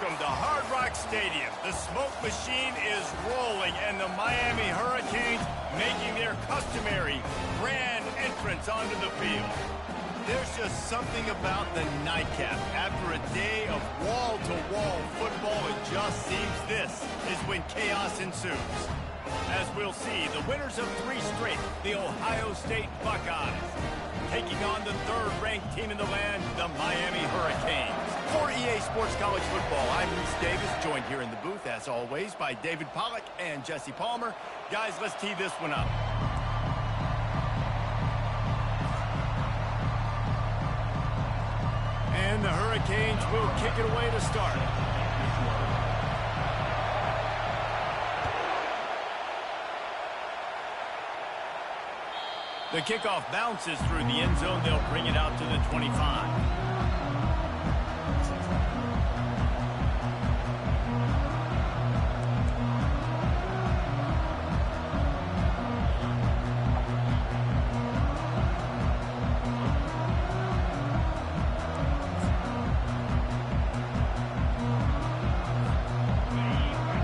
Welcome to Hard Rock Stadium. The smoke machine is rolling, and the Miami Hurricanes making their customary grand entrance onto the field. There's just something about the nightcap. After a day of wall-to-wall football, it just seems this is when chaos ensues. As we'll see, the winners of 3 straight, the Ohio State Buckeyes, taking on the 3rd-ranked team in the land, the Miami Hurricanes. For EA Sports College Football, I'm Reese Davis, joined here in the booth, as always, by David Pollack and Jesse Palmer. Guys, let's tee this one up. And the Hurricanes will kick it away to start. The kickoff bounces through the end zone. They'll bring it out to the 25.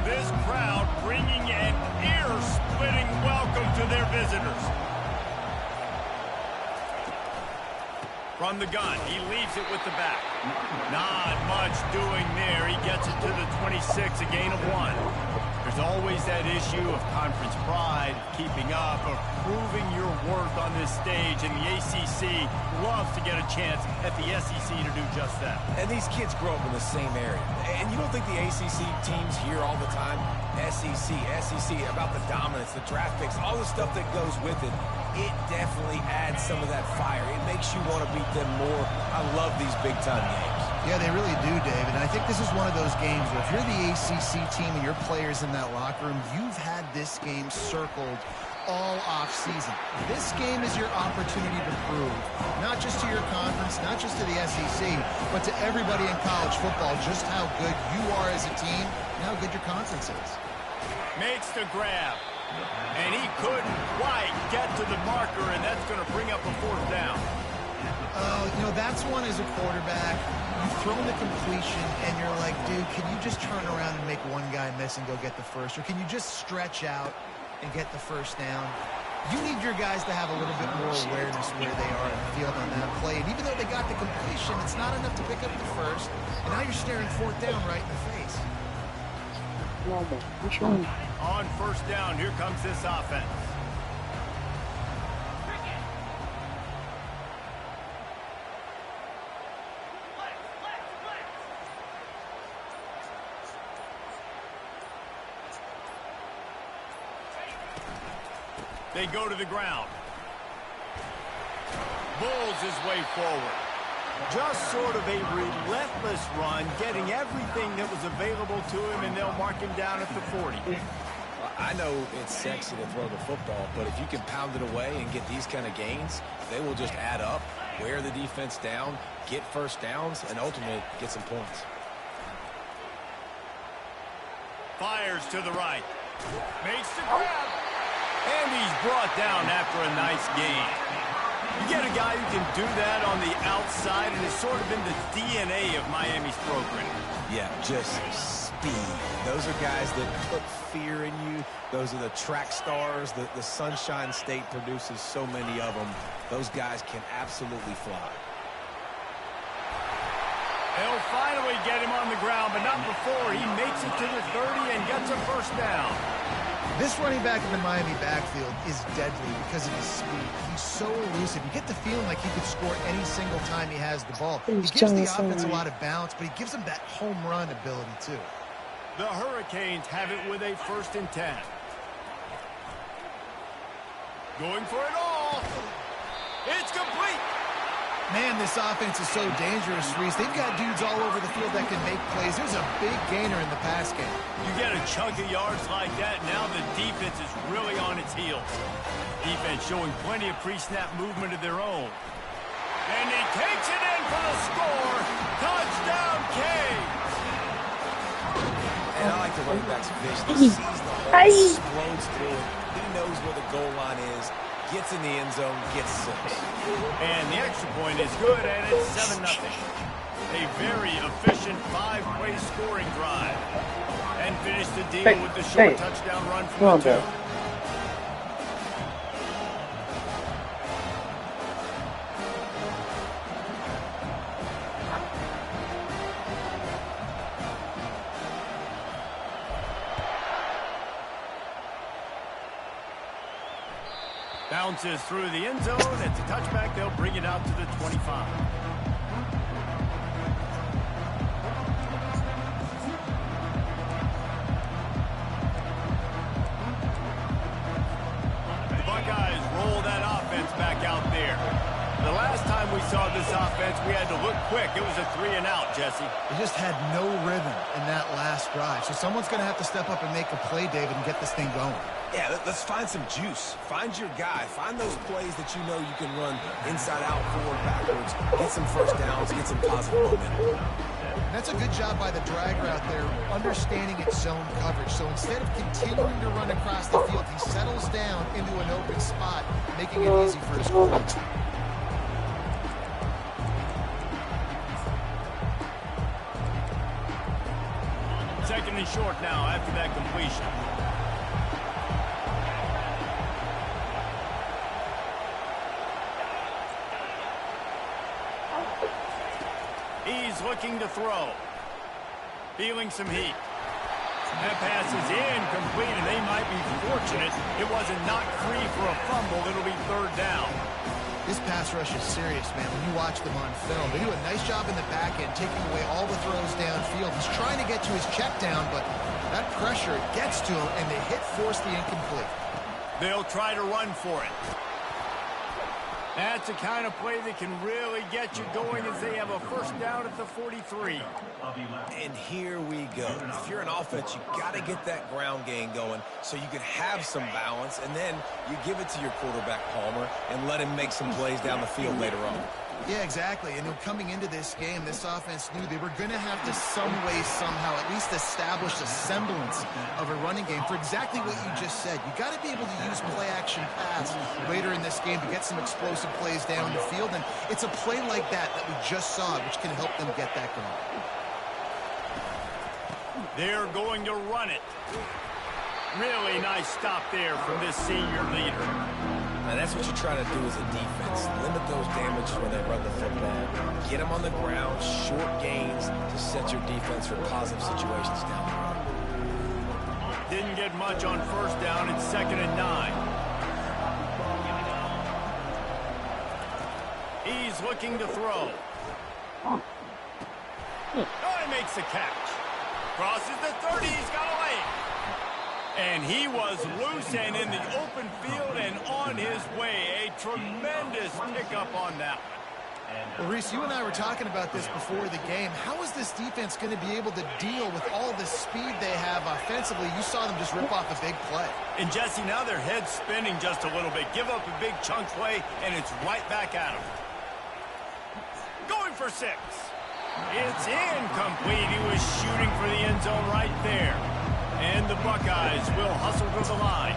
This crowd bringing an ear-splitting welcome to their visitors. From the gun, he leaves it with the back. Not much doing there. He gets it to the 26, a gain of 1. There's always that issue of conference pride, keeping up, of proving your worth on this stage, and the ACC loves to get a chance at the SEC to do just that. And these kids grow up in the same area. And you don't think the ACC teams hear all the time, SEC, about the dominance, the draft picks, all the stuff that goes with it. It definitely adds some of that fire. It makes you want to beat them more. I love these big-time games. Yeah, they really do, David. And I think this is one of those games where if you're the ACC team and your players in that locker room, you've had this game circled all off-season. This game is your opportunity to prove, not just to your conference, not just to the SEC, but to everybody in college football, just how good you are as a team and how good your conference is. Makes the grab. And he couldn't quite get to the marker, and that's going to bring up a 4th down. You know, that's one as a quarterback. You've thrown the completion, and you're like, dude, can you just turn around and make one guy miss and go get the first? Or can you just stretch out and get the first down? You need your guys to have a little bit more awareness where they are in the field on that play. And even though they got the completion, it's not enough to pick up the first. And now you're staring 4th down right in the face. On 1st down, here comes this offense. They go to the ground. Bulls his way forward. Just sort of a relentless run, getting everything that was available to him, and they'll mark him down at the 40. Well, I know it's sexy to throw the football, but if you can pound it away and get these kind of gains, they will just add up, wear the defense down, get first downs, and ultimately get some points. Fires to the right. Makes the grab. And he's brought down after a nice gain. You get a guy who can do that on the outside, and it's sort of in the DNA of Miami's program. Yeah, just speed. Those are guys that put fear in you. Those are the track stars. The Sunshine State produces so many of them. Those guys can absolutely fly. They'll finally get him on the ground, but not before. He makes it to the 30 and gets a 1st down. This running back in the Miami backfield is deadly because of his speed. He's so elusive. You get the feeling like he could score any single time he has the ball. He gives the offense a lot of balance, but he gives them that home run ability too. The Hurricanes have it with a 1st and 10. Going for it all. It's complete. Man, this offense is so dangerous, Reese. They've got dudes all over the field that can make plays. There's a big gainer in the pass game. You get a chunk of yards like that, now the defense is really on its heels. Defense showing plenty of pre-snap movement of their own. And he takes it in for the score. Touchdown, Canes. And I like the running back's vision. He sees the hole, explodes through it. He knows where the goal line is. Gets in the end zone, gets 6. And the extra point is good, and it's 7-0. A very efficient 5-play scoring drive. And finish the deal with the short touchdown run from the 2. Bounces through the end zone. It's a touchback. They'll bring it out to the 25. The Buckeyes roll that offense back out there. The last time we saw this offense, we had to look quick. It was a 3-and-out, Jesse. They just had no rhythm in that last drive. So someone's going to have to step up and make a play, David, and get this thing going. Yeah, let's find some juice. Find your guy. Find those plays that you know you can run inside out, forward, backwards. Get some first downs, get some positive momentum. And that's a good job by the drag route there, understanding its zone coverage. So instead of continuing to run across the field, he settles down into an open spot, making it easy for his quarterback. Second and short now after that completion. He's looking to throw. Feeling some heat. That pass is incomplete, and they might be fortunate it wasn't knocked free for a fumble. It'll be 3rd down. This pass rush is serious, man. When you watch them on film, they do a nice job in the back end, taking away all the throws downfield. He's trying to get to his check down, but that pressure gets to him, and the hit forced the incomplete. They'll try to run for it. That's the kind of play that can really get you going as they have a first down at the 43. And here we go. If you're an offense, you got to get that ground game going so you can have some balance, and then you give it to your quarterback, Palmer, and let him make some plays down the field later on. Yeah, exactly. And coming into this game, this offense knew they were going to have to some way, somehow, at least establish a semblance of a running game for exactly what you just said. You got to be able to use play-action pass later in this game to get some explosive plays down the field. And it's a play like that that we just saw, which can help them get that going. They're going to run it. Really nice stop there from this senior leader. And that's what you try to do as a defense. Limit those damages when they run the football. Get them on the ground, short gains to set your defense for positive situations down the road. Didn't get much on first down. It's 2nd and 9. He's looking to throw. Oh, he makes the catch. Crosses the 30. He's got a lane. And he was loose and in the open field and on his way. A tremendous pickup on that one. Well, Reese, you and I were talking about this before the game. How is this defense going to be able to deal with all the speed they have offensively? You saw them just rip off a big play. And, Jesse, now their head's spinning just a little bit. Give up a big chunk play, and it's right back at them. Going for 6. It's incomplete. He was shooting for the end zone right there. And the Buckeyes will hustle to the line.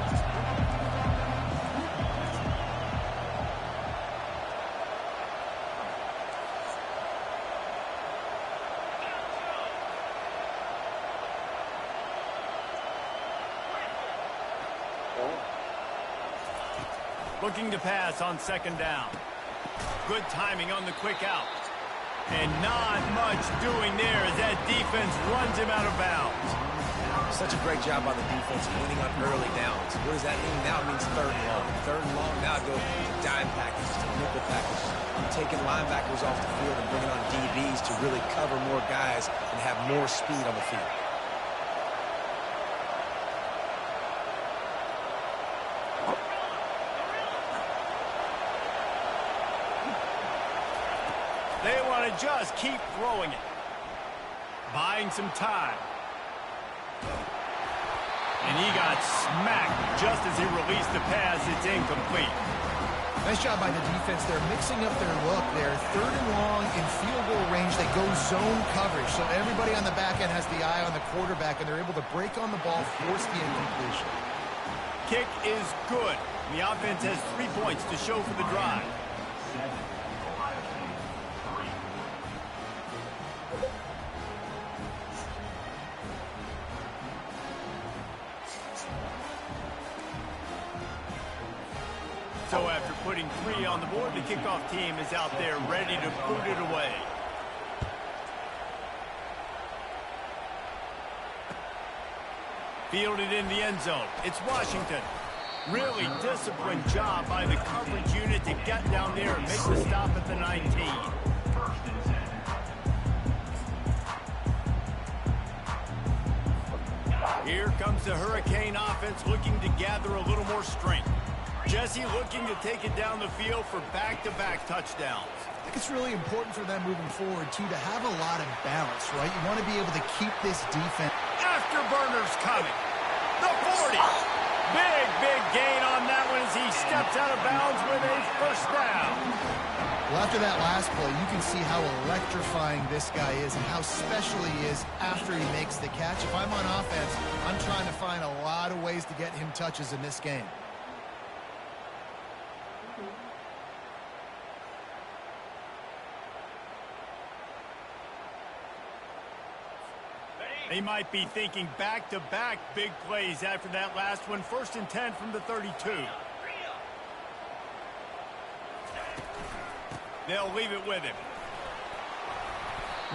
Looking to pass on 2nd down. Good timing on the quick out. And not much doing there as that defense runs him out of bounds. Such a great job by the defense winning on early downs. What does that mean? Now it means 3rd and long. 3rd and long, now it goes to dime packages, to nickel packages. Taking linebackers off the field and bringing on DBs to really cover more guys and have more speed on the field. They want to just keep throwing it. Buying some time. And he got smacked just as he released the pass. It's incomplete. Nice job by the defense. They're mixing up their look. They're 3rd and long in field goal range. They go zone coverage. So everybody on the back end has the eye on the quarterback, and they're able to break on the ball, force the incompletion. Kick is good. The offense has 3 points to show for the drive. So after putting 3 on the board, the kickoff team is out there ready to boot it away. Fielded in the end zone. It's Washington. Really disciplined job by the coverage unit to get down there and make the stop at the 19. Here comes the Hurricane offense looking to gather a little more strength. Jesse looking to take it down the field for back-to-back touchdowns. I think it's really important for them moving forward, too, to have a lot of balance, right? You want to be able to keep this defense. Afterburners coming. The 40. Big gain on that one as he steps out of bounds with a first down. Well, after that last play, you can see how electrifying this guy is and how special he is after he makes the catch. If I'm on offense, I'm trying to find a lot of ways to get him touches in this game. They might be thinking back-to-back big plays after that last one. 1st and 10 from the 32. They'll leave it with him.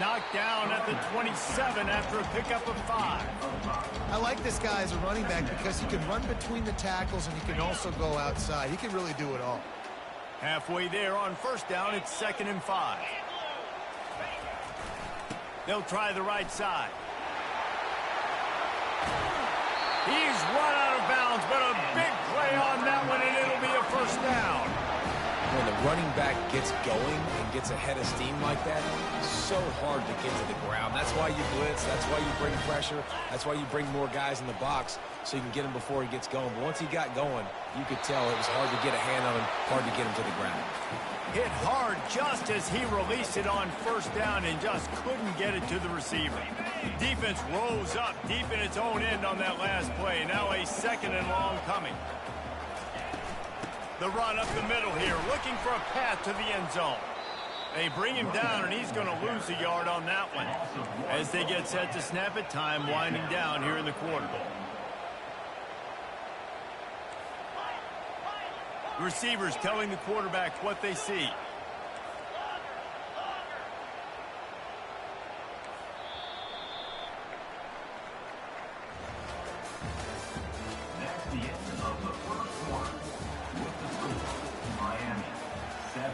Knocked down at the 27 after a pickup of 5. I like this guy as a running back because he can run between the tackles and he can also go outside. He can really do it all. Halfway there on 1st down, it's 2nd and 5. They'll try the right side. He's run out of bounds, but a big play on that one, and it'll be a first down. When the running back gets going and gets ahead of steam like that, it's so hard to get to the ground. That's why you blitz. That's why you bring pressure. That's why you bring more guys in the box so you can get him before he gets going. But once he got going, you could tell it was hard to get a hand on him, hard to get him to the ground. Hit hard just as he released it on 1st down and just couldn't get it to the receiver. Defense rose up deep in its own end on that last play. Now a 2nd and long coming. The run up the middle here, looking for a path to the end zone. They bring him down, and he's going to lose a yard on that one. As they get set to snap it, time winding down here in the quarter. Receivers telling the quarterback what they see. That's the end of the first quarter. With the score, Miami 7,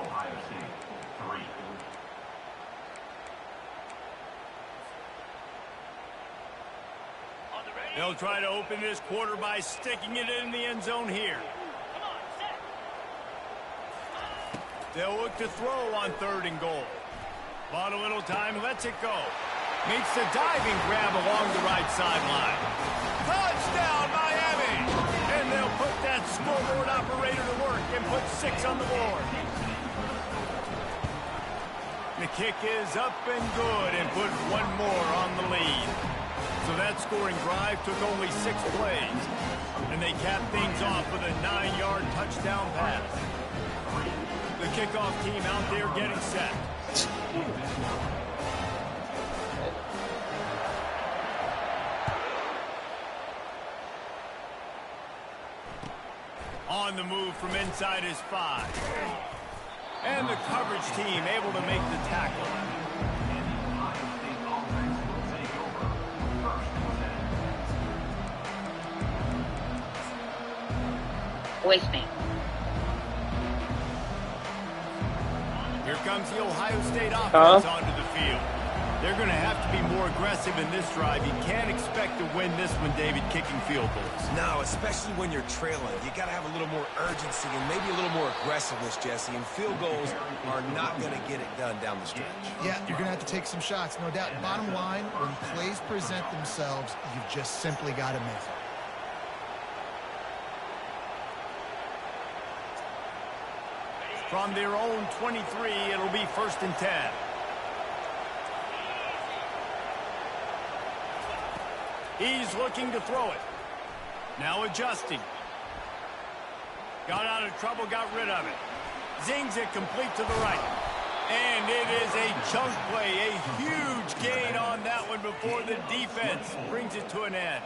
Ohio State 3. They'll try to open this quarter by sticking it in the end zone here. They'll look to throw on 3rd and goal. Bought a little time, lets it go. Makes the diving grab along the right sideline. Touchdown, Miami! And they'll put that scoreboard operator to work and put 6 on the board. The kick is up and good and put 1 more on the lead. So that scoring drive took only 6 plays. And they capped things off with a 9-yard touchdown pass. The kickoff team out there getting set. On the move from inside his 5. And the coverage team able to make the tackle. Voicemail. Here comes the Ohio State offense onto the field. They're going to have to be more aggressive in this drive. You can't expect to win this one, David, kicking field goals. No, especially when you're trailing. You got to have a little more urgency and maybe a little more aggressiveness, Jesse. And field goals are not going to get it done down the stretch. Yeah, you're going to have to take some shots, no doubt. Bottom line, when plays present themselves, you've just simply got to make it. From their own 23, it'll be 1st and 10. He's looking to throw it. Now adjusting. Got out of trouble, got rid of it. Zings it complete to the right. And it is a chunk play, a huge gain on that one before the defense brings it to an end.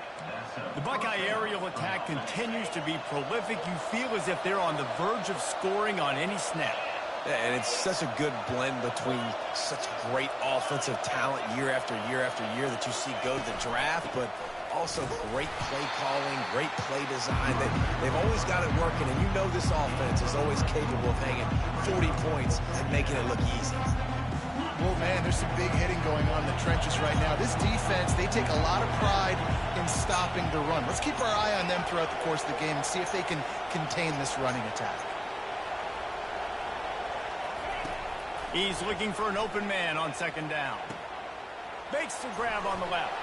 The Buckeye aerial attack continues to be prolific. You feel as if they're on the verge of scoring on any snap. Yeah, and it's such a good blend between such great offensive talent year after year after year that you see go to the draft, but also great play calling, great play design. They've always got it working, and you know this offense is always capable of hanging 40 points and making it look easy. Well, man, there's some big hitting going on in the trenches right now. This defense, they take a lot of pride in stopping the run. Let's keep our eye on them throughout the course of the game and see if they can contain this running attack. He's looking for an open man on second down. Makes the grab on the left.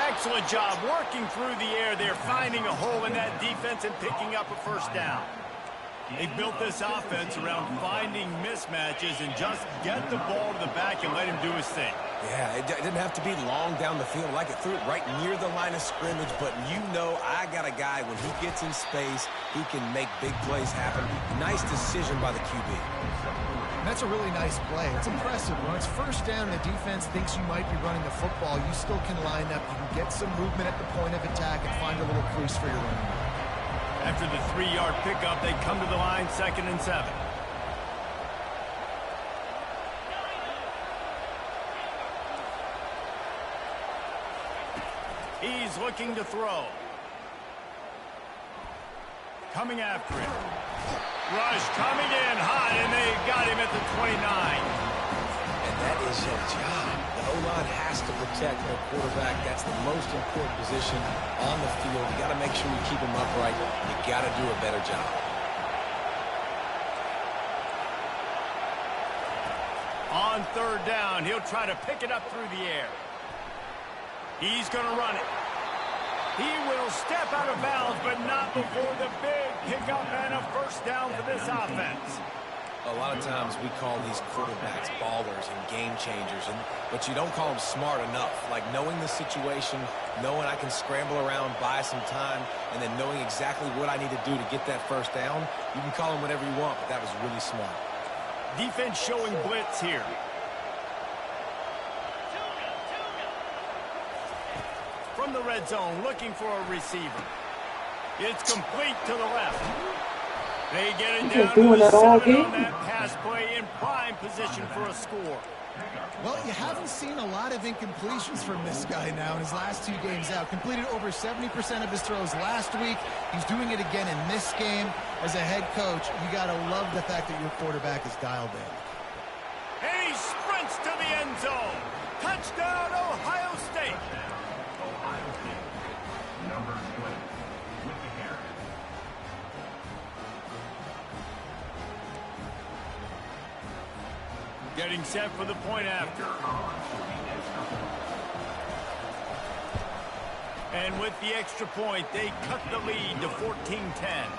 Excellent job working through the air there, finding a hole in that defense and picking up a first down. They built this offense around finding mismatches and just get the ball to the back and let him do his thing. Yeah, it didn't have to be long down the field. Like it threw it right near the line of scrimmage, but you know I got a guy, when he gets in space, he can make big plays happen. Nice decision by the QB. That's a really nice play. It's impressive. When it's first down and the defense thinks you might be running the football, you still can line up. You can get some movement at the point of attack and find a little crease for your running back. After the 3-yard pickup, they come to the line, 2nd and 7. He's looking to throw. Coming after him. Rush coming in hot, and they got him at the 29. And that is your job. The O-line has to protect their quarterback. That's the most important position on the field. You got to make sure you keep him upright. You got to do a better job. On 3rd down, he'll try to pick it up through the air. He's going to run it. He will step out of bounds, but not before the big pickup and a first down for this offense. A lot of times we call these quarterbacks ballers and game changers, but you don't call them smart enough. Like knowing the situation, knowing I can scramble around, buy some time, and then knowing exactly what I need to do to get that first down. You can call them whatever you want, but that was really smart. Defense showing blitz here. From the red zone, looking for a receiver. It's complete to the left. They get it down to the 7 on that pass play, in prime position for a score. Well, you haven't seen a lot of incompletions from this guy now in his last 2 games out. Completed over 70% of his throws last week. He's doing it again in this game. As a head coach, you got to love the fact that your quarterback is dialed in. And he sprints to the end zone. Touchdown, Ohio State. Ohio State. Number 20. With the carry. Getting set for the point after. And with the extra point, they cut the lead to 14-10.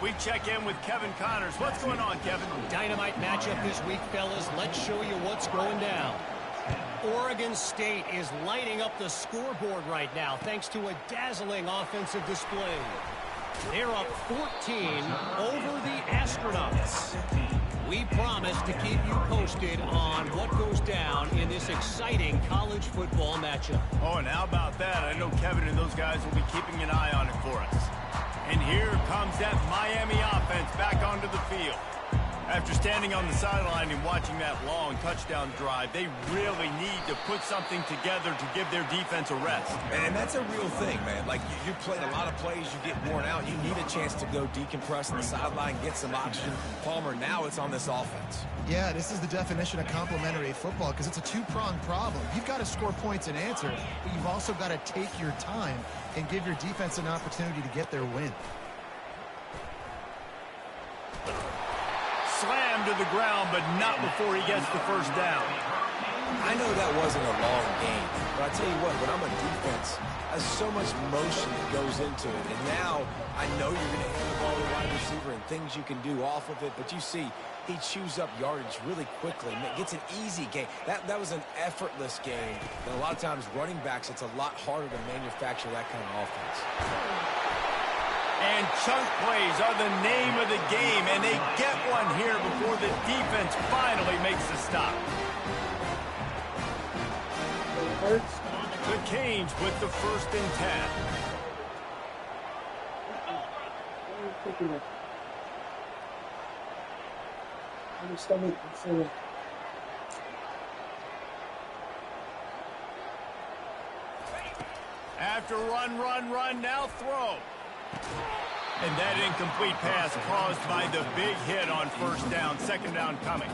We check in with Kevin Connors. What's going on, Kevin? Dynamite matchup this week, fellas. Let's show you what's going down. Oregon State is lighting up the scoreboard right now thanks to a dazzling offensive display. They're up 14 over the Astronauts. We promise to keep you posted on what goes down in this exciting college football matchup. Oh, and how about that? I know Kevin and those guys will be keeping an eye on it for us. And here comes that Miami offense back onto the field. After standing on the sideline and watching that long touchdown drive, they really need to put something together to give their defense a rest. And that's a real thing, man. Like, you played a lot of plays, you get worn out. You need a chance to go decompress on the sideline, get some oxygen. Palmer, now it's on this offense. Yeah, this is the definition of complementary football because it's a 2-pronged problem. You've got to score points and answer, but you've also got to take your time and give your defense an opportunity to get their win. Slammed to the ground, but not before he gets the first down. I know that wasn't a long game, but I tell you what, when I'm a defense, there's so much motion that goes into it. And now I know you're going to hand the ball to the wide receiver and things you can do off of it. But you see, he chews up yardage really quickly. Gets an easy game. That was an effortless game. And a lot of times running backs, it's a lot harder to manufacture that kind of offense. And chunk plays are the name of the game, and they get one here before the defense finally makes the stop. The Canes with the 1st and 10. After run, now throw. And that incomplete pass caused by the big hit on 1st down, 2nd down coming.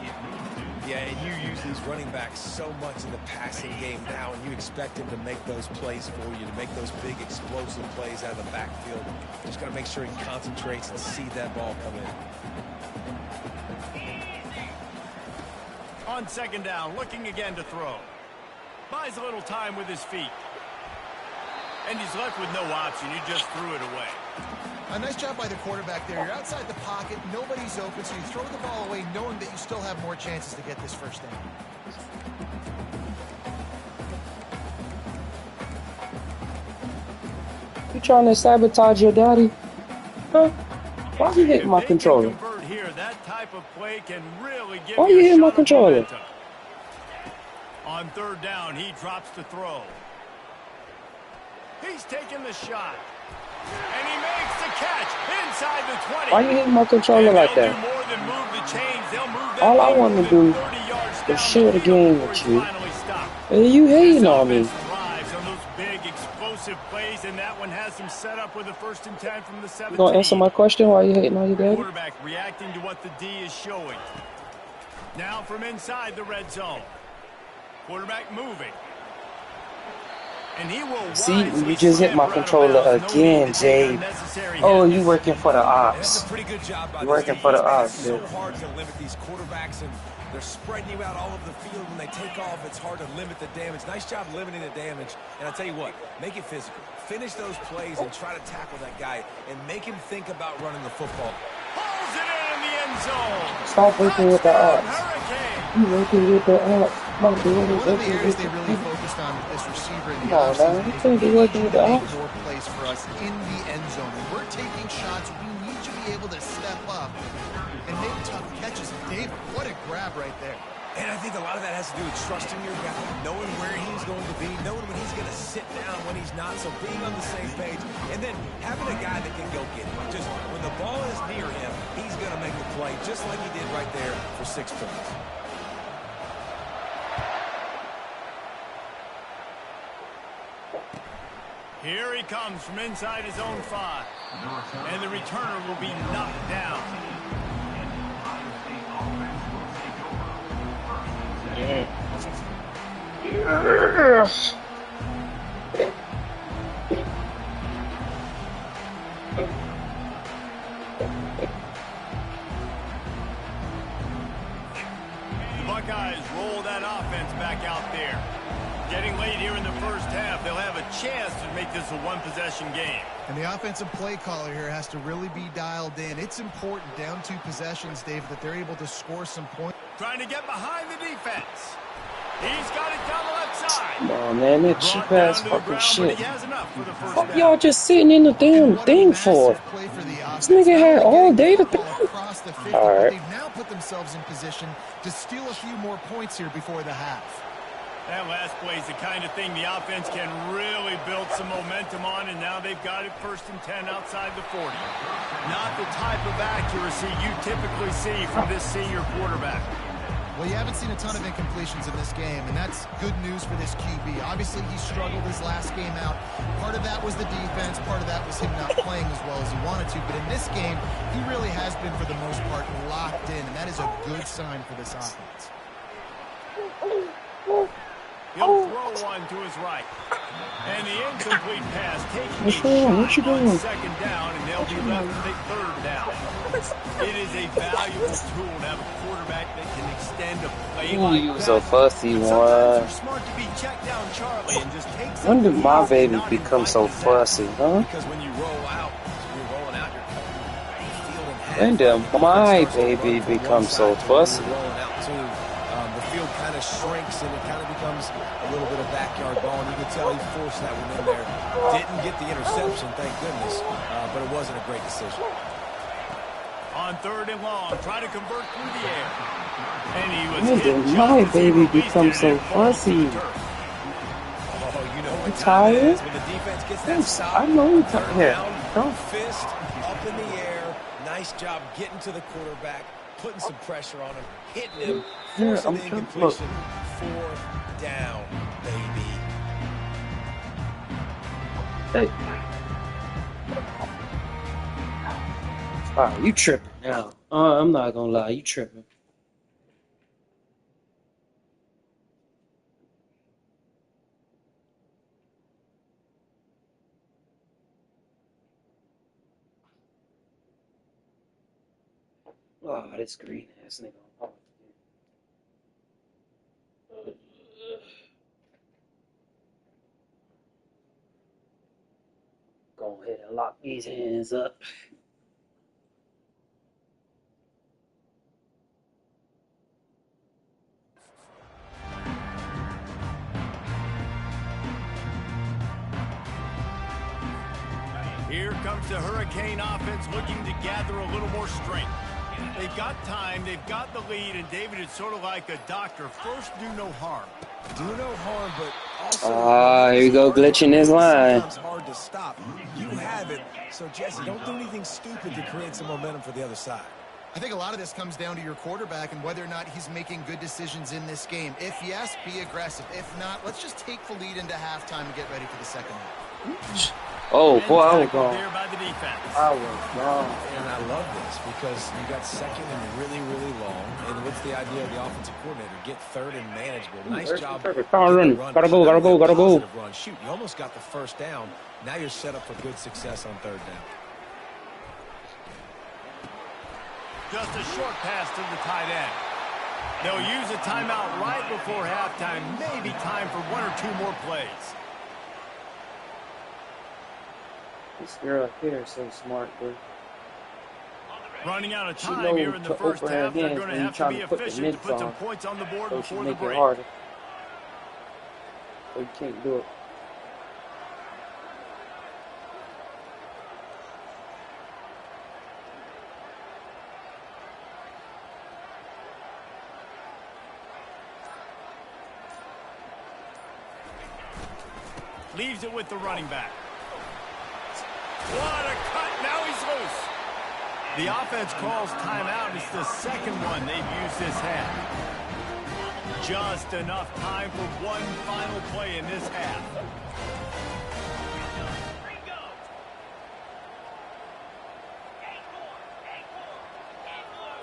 Yeah, and you use these running backs so much in the passing game now, and you expect him to make those plays for you, to make those big explosive plays out of the backfield. Just got to make sure he concentrates and see that ball come in. On 2nd down, looking again to throw. Buys a little time with his feet. And he's left with no option. He just threw it away. A nice job by the quarterback there. You're outside the pocket. Nobody's open, so you throw the ball away knowing that you still have more chances to get this 1st down. You trying to sabotage your daddy? Huh? Why you hitting my controller? Here, that type of play can really give Why you hitting my controller? Momentum. On 3rd down, he drops the throw. He's taking the shot. And he makes the catch inside the 20. Why you hitting my controller like that? Do more than move the chains. They'll move All I want to do is share the game with you. And you hating on me. Thrives on those big explosive plays, and that one has him set up with a 1st and 10 from the 17. You gonna answer my question? Why you hating on your daddy? Quarterback reacting to what the D is showing. Now from inside the red zone. Quarterback moving. And he will see, you just hit my controller again, Jay. Oh, you working for the ops. That's a pretty good job by you working for the ops, dude. It's so hard to limit these quarterbacks, and they're spreading you out all over the field. When they take off, it's hard to limit the damage. Nice job limiting the damage. And I'll tell you what, make it physical. Finish those plays and try to tackle that guy and make him think about running the football. Pulls it in the end zone. Stop working with the ops. You working with the ops. One of the areas they really focused on with this receiver in the offseason is being able to make more plays for us in the end zone. When we're taking shots, we need to be able to step up and make tough catches. David, what a grab right there. And I think a lot of that has to do with trusting your guy, knowing where he's going to be, knowing when he's going to sit down, when he's not, so being on the same page, and then having a guy that can go get it. Just when the ball is near him, he's going to make the play, just like he did right there for 6 points. Here he comes from inside his own 5. And the returner will be knocked down. Yes. The Buckeyes roll that offense back out there. Getting late here in the 1st half, they'll have a chance to make this a one-possession game. And the offensive play caller here has to really be dialed in. It's important down 2 possessions, Dave, that they're able to score some points. Trying to get behind the defense. He's got it down the left side. Come on, man, that cheap ass fucking ground, shit. Fuck y'all just sitting in the damn thing for? This nigga had all day to throw. Alright. They've now put themselves in position to steal a few more points here before the half. That last play is the kind of thing the offense can really build some momentum on, and now they've got it 1st and 10 outside the 40. Not the type of accuracy you typically see from this senior quarterback. Well, you haven't seen a ton of incompletions in this game, and that's good news for this QB. Obviously, he struggled his last game out. Part of that was the defense. Part of that was him not playing as well as he wanted to. But in this game, he really has been, for the most part, locked in, and that is a good sign for this offense. He'll throw one to his right. And the incomplete pass taking a shot on 2nd down, and they'll be left with a 3rd down. It is a valuable tool to have a quarterback that can extend a play like that. Use a fussy one. Smart to be checked down, Charlie, and just take when did my baby become so fussy, huh? Because when you roll out, you're rolling out, you're when did my baby become so fussy? Rolling out too. The field kind of of shrinks and it kind of becomes a little bit of backyard ball. And you can tell he forced that one in there. Didn't get the interception, thank goodness, but it wasn't a great decision. On 3rd and long, try to convert through the air. And he was hit just My as he baby released becomes it, so and it falls to the fussy. turf. Oh, you know what time it Tired? is when the defense gets that stop. I know you're Third tired. Yeah. down, Don't. fist up in the air. Nice job getting to the quarterback, putting some pressure on him, hitting him, Yeah, forcing I'm the trying to look. incompletion. 4th down, baby. Hey. Wow, you tripping now. I'm not gonna lie, you tripping. Oh, this green ass nigga. Oh, go ahead and lock these hands up. Here comes the Hurricane offense looking to gather a little more strength. They've got time, they've got the lead, and David, it's sort of like a doctor. First, do no harm. Do no harm, but also... Here we go, glitching his line. Sometimes hard to stop. You have it, so Jesse, don't do anything stupid to create some momentum for the other side. I think a lot of this comes down to your quarterback and whether or not he's making good decisions in this game. If yes, be aggressive. If not, let's just take the lead into halftime and get ready for the second half. Oh, boy, I was Tackled gone. there by the defense. I was gone. And I love this because you got 2nd and really, really long. And what's the idea of the offensive coordinator? Get 3rd and manageable. Nice job. Perfect. Power run. Gotta go, gotta go, gotta go. Run. Shoot, you almost got the 1st down. Now you're set up for good success on 3rd down. Just a short pass to the tight end. They'll use a timeout right before halftime. Maybe time for 1 or 2 more plays. This girl up here is so smart, bro. Running out of She time knows here in the to first open her half. They're hands going to when you have to trying be to put the efficient to mitts put some on, points on the board so she before the make it break. harder. So you can't do it. Leaves it with the running back. What a cut. Now he's loose. The offense calls timeout. It's the 2nd one they've used this half. Just enough time for one final play in this half.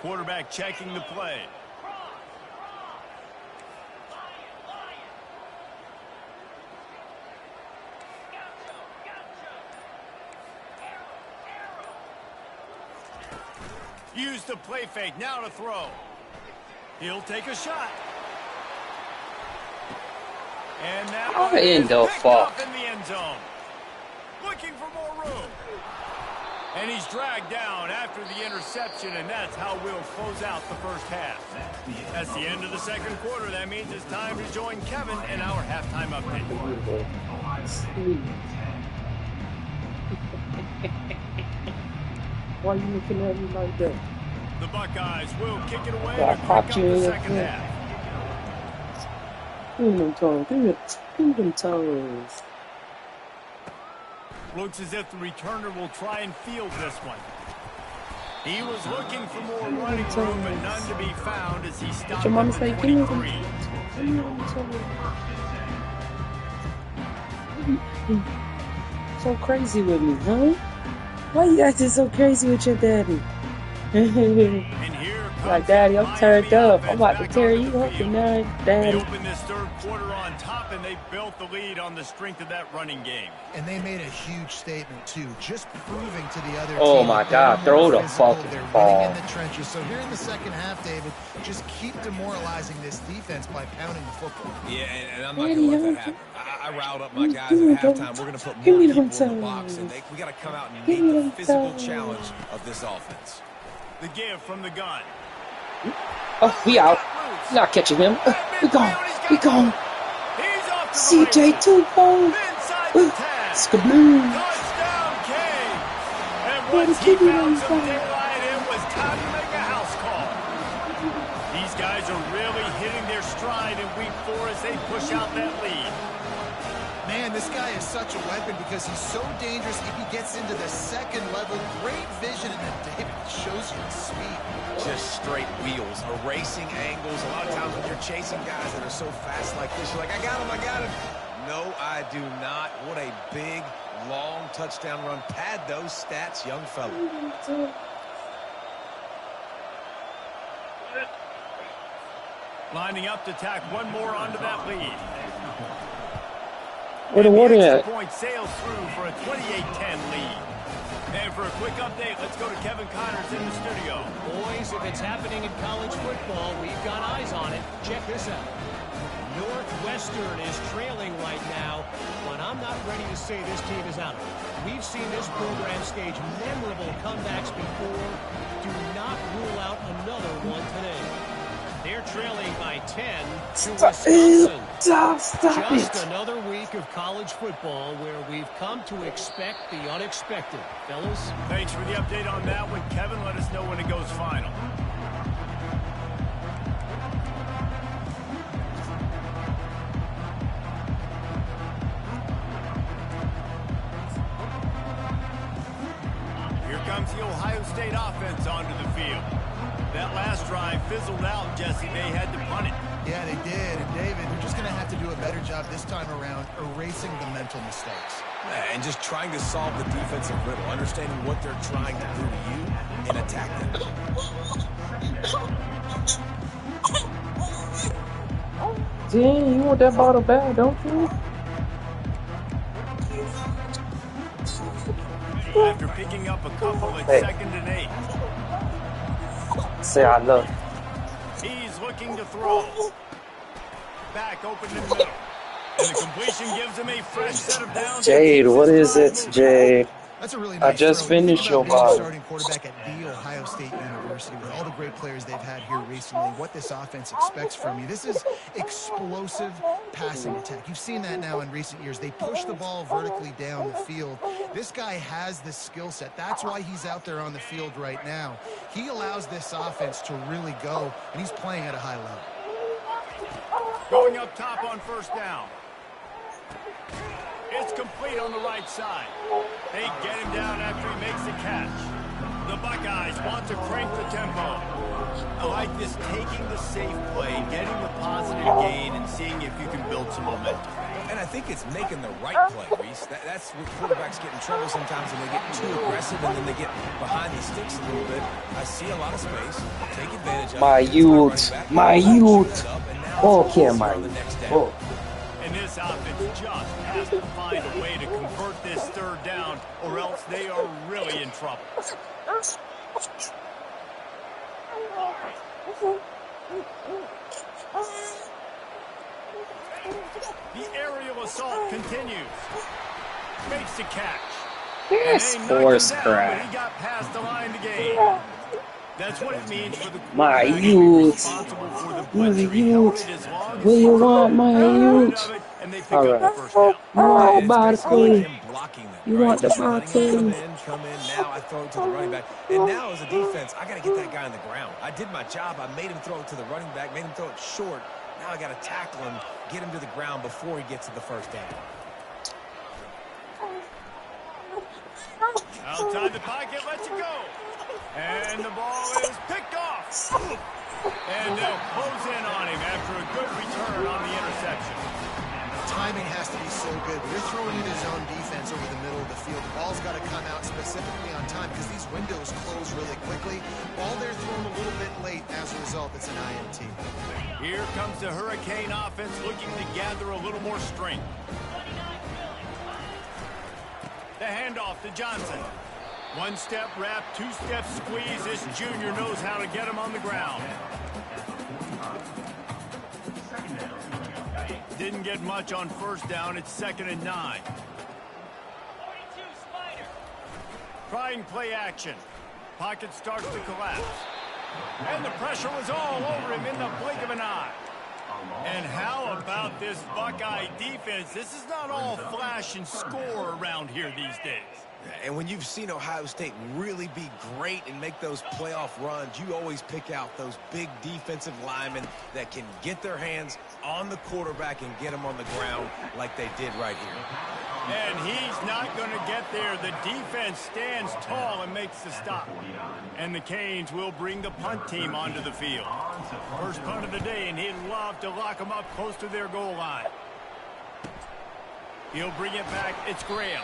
Quarterback checking the play. Use the play fake, now to throw. He'll take a shot. And that one is picked up in the end zone. Looking for more room. And he's dragged down after the interception, and that's how we'll close out the first half. That's the end of the 2nd quarter. That means it's time to join Kevin in our halftime update. Why are you looking at me like that? The Buckeyes will kick it away Yeah, to kick off you the in the 2nd half. Give me them toes. Give me them toes. Looks as if the returner will try and field this one. He was looking for more running room, but none to be found as he stopped Your mama at say, the give me 23. them so crazy with me, huh? Why you acting so crazy with your daddy? And here comes Like, Daddy, I'm turned Miami up. I'm about to offense tear back you onto the up field. tonight, They Daddy. opened this 3rd quarter on top, and they built the lead on the strength of that running game. And they made a huge statement, too, just proving to the other Oh team my that God, they're throw more the physical, fucking they're winning ball. in the trenches. So here in the 2nd half, David, just keep demoralizing this defense by pounding the football. Yeah, and I'm not going to let that happen. I riled up my guys at halftime. We're going to put more Give me people them in the box, and toes. we got to come out and Give meet me the them physical toes. challenge of this offense. The give from the gun. Oh, we out. Not catching him. We gone. We gone. He's off to the CJ races. Tupou. Inside the 10. Skabloo. Touchdown, King. And What once a he kid found is some that? daylight, it was time to make a house call. These guys are really hitting their stride in week 4 as they push out that lead. Man, this guy is such a weapon because he's so dangerous if he gets into the second level. Great vision, and then David shows you the speed. Just straight wheels, erasing angles. A lot of times when you're chasing guys that are so fast like this, you're like, I got him, I got him. No, I do not. What a big, long touchdown run. Pad those stats, young fella. Lining up to tack one more onto that lead. Where the water at? Point sails through for a 28-10 lead. And for a quick update, let's go to Kevin Connors in the studio. Boys, if it's happening in college football, we've got eyes on it. Check this out. Northwestern is trailing right now, but I'm not ready to say this team is out of it. We've seen this program stage memorable comebacks before. Do not rule out another one today. They're trailing by 10 to Wisconsin. Stop Just it. another week of college football where we've come to expect the unexpected. Fellas? Thanks for the update on that one, Kevin. Let us know when it goes final. Here comes the Ohio State offense onto the field. That last drive fizzled out, Jesse. They had to punt it. Yeah, they did. And David, they're just going to have to do a better job this time around erasing the mental mistakes. And just trying to solve the defensive riddle, understanding what they're trying to do to you and attack them. Dang, you want that bottle bad, don't you? After picking up a couple at 2nd and 8. Say I love. He's looking to throw. Back open in the middle. And the completion gives him a fresh set of downs. Jade, what is it, Jade? That's a really I nice just throw. finished Think your about being a bottle. starting quarterback at The Ohio State University with all the great players they've had here recently, what this offense expects from you. This is explosive passing attack. You've seen that now in recent years. They push the ball vertically down the field. This guy has this skill set. That's why he's out there on the field right now. He allows this offense to really go, and he's playing at a high level. Going up top on first down. It's complete on the right side. They get him down after he makes the catch. The Buckeyes want to crank the tempo. I like this, taking the safe play, getting the positive gain, and seeing if you can build some momentum. And I think it's making the right play, Reese. That's where quarterbacks get in trouble sometimes when they get too aggressive and then they get behind the sticks a little bit. I see a lot of space. Take advantage of My it. youth. My youth. Okay, my youth. Oh. And this offense just has to find a way to convert this third down, or else they are really in trouble. The aerial assault continues. Makes the catch. Yes, And they knocked horse him down, crap. but he got past the line to gain. That's what it means for the My quarterback to be youth. responsible for the My blitzer. He held youth. it as long as What he you could. want, my Got rid youth? of it, and they pick All up right. the first down. Oh, It's basically Barkley. him blocking them, You right? want the Just letting him Barkley? come in. Now I throw it to the running back. And now as a defense, I got to get that guy on the ground. I did my job. I made him throw it to the running back, made him throw it short. Now I got to tackle him, get him to the ground before he gets to the first down. Outside the pocket, lets it go. And the ball is picked off. And they'll close in on him after a good return on the interception. Timing has to be so good. You're throwing in his own defense over the middle of the field. The ball's got to come out specifically on time because these windows close really quickly. Ball there thrown a little bit late. As a result, it's an INT. Here comes the Hurricane offense looking to gather a little more strength. The handoff to Johnson. One step wrap, two step squeeze. This junior knows how to get him on the ground. Didn't get much on first down. It's 2nd and 9. Trying play action. Pocket starts to collapse. And the pressure was all over him in the blink of an eye. And how about this Buckeye defense? This is not all flash and score around here these days. And when you've seen Ohio State really be great and make those playoff runs, you always pick out those big defensive linemen that can get their hands on the quarterback and get him on the ground like they did right here. And he's not going to get there. The defense stands tall and makes the stop. And the Canes will bring the punt team onto the field. First punt of the day, and he'd love to lock them up close to their goal line. He'll bring it back. It's Graham.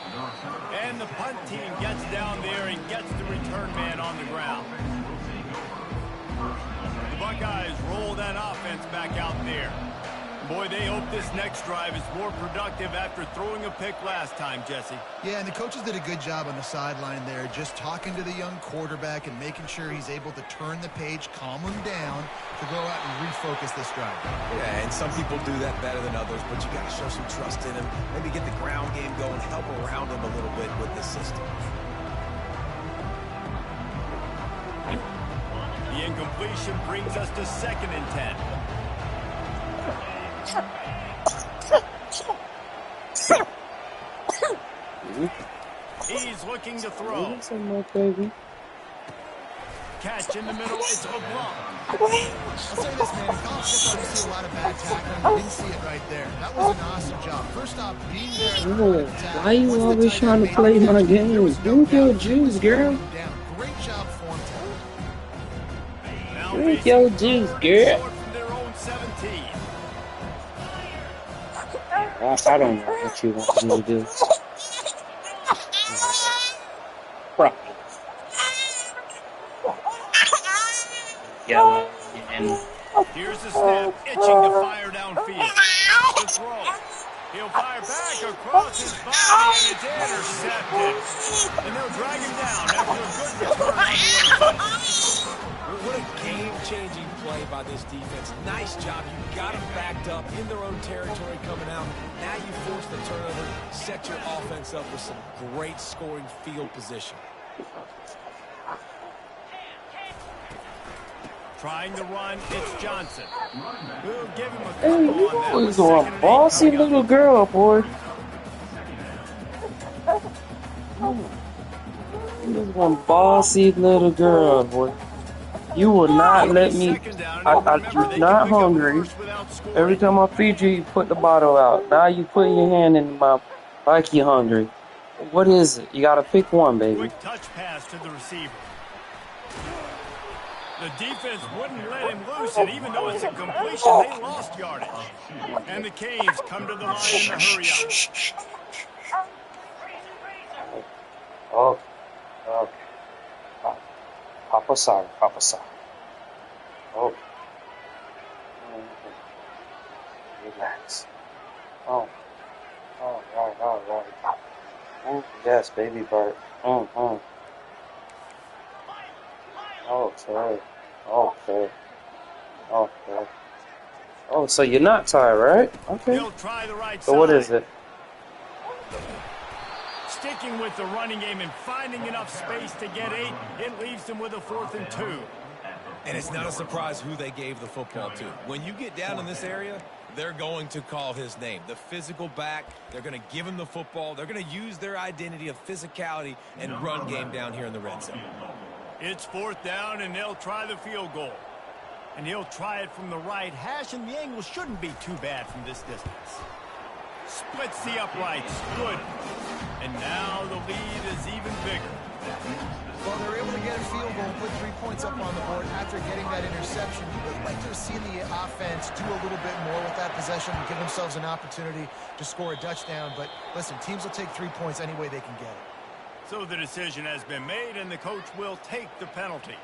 And the punt team gets down there and gets the return man on the ground. The Buckeyes roll that offense back out there. Boy, they hope this next drive is more productive after throwing a pick last time, Jesse. Yeah, and the coaches did a good job on the sideline there, just talking to the young quarterback and making sure he's able to turn the page, calm him down to go out and refocus this drive. Yeah, and some people do that better than others, but you got to show some trust in him. Maybe get the ground game going, help around him a little bit with the system. The incompletion brings us to 2nd and 10. He's looking to throw. Catch in the middle. It's LeBlanc. I'll say this, man. In college football, you see a lot of bad tackling. You didn't see it right there. That was an awesome job. First off, being there. Why you always trying to play my game? Drink your juice, girl. Great job form time. Drink your juice, girl. I don't know what you want me to do. Right. Yellow and here's the snap, itching to fire downfield. The throw. He'll fire back across his body, and it's intercepted. And they'll drag him down after a good return on the other. What a game-changing play by this defense. Nice job. You got them backed up in their own territory coming out. Now you force the turnover, set your offense up with some great scoring field position. Trying to run, it's Johnson. We'll give him a hey, couple on that. you was a bossy little girl, boy. You was one bossy little girl, boy. You will not let me. I'm not hungry. Every time I feed you, you put the bottle out. Now you put your hand in my mouth like you're hungry. What is it? You gotta pick one, baby. Quick touch pass to the receiver. The defense wouldn't let him loose, and even though it's a completion, they lost yardage. And the Canes come to the line in a hurry up. Oh, okay. Papa sorry, Papa sorry. Oh. Relax. Oh. All right. Oh, yes, baby bird. Okay. Oh, so you're not tired, right? Okay. He'll try the right So what side. is it? Sticking with the running game and finding enough space to get 8, it leaves them with a 4th and 2. And it's not a surprise who they gave the football to. When you get down in this area, they're going to call his name. The physical back, they're going to give him the football. They're going to use their identity of physicality and run game down here in the red zone. It's 4th down, and they'll try the field goal. And he'll try it from the right hash, and the angle shouldn't be too bad from this distance. Splits the uprights. Good. And now the lead is even bigger. Well, they're able to get a field goal and put 3 points up on the board after getting that interception. You would like to have seen the offense do a little bit more with that possession and give themselves an opportunity to score a touchdown. But listen, teams will take 3 points any way they can get it. So the decision has been made, and the coach will take the penalty.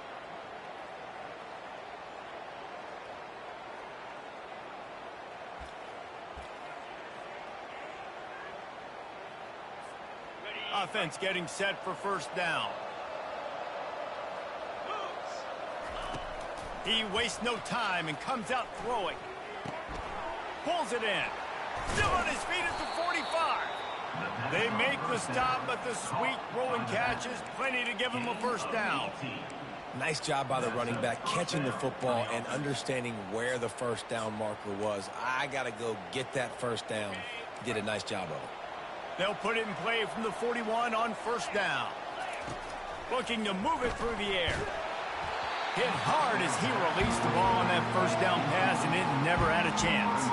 Offense getting set for 1st down. He wastes no time and comes out throwing. Pulls it in. Still on his feet at the 45. They make the stop, but the sweet rolling catch is plenty to give him a 1st down. Nice job by the running back, catching the football and understanding where the first down marker was. I got to go get that first down. He did a nice job of it. They'll put it in play from the 41 on first down. Looking to move it through the air. Hit hard as he released the ball on that first down pass, and it never had a chance.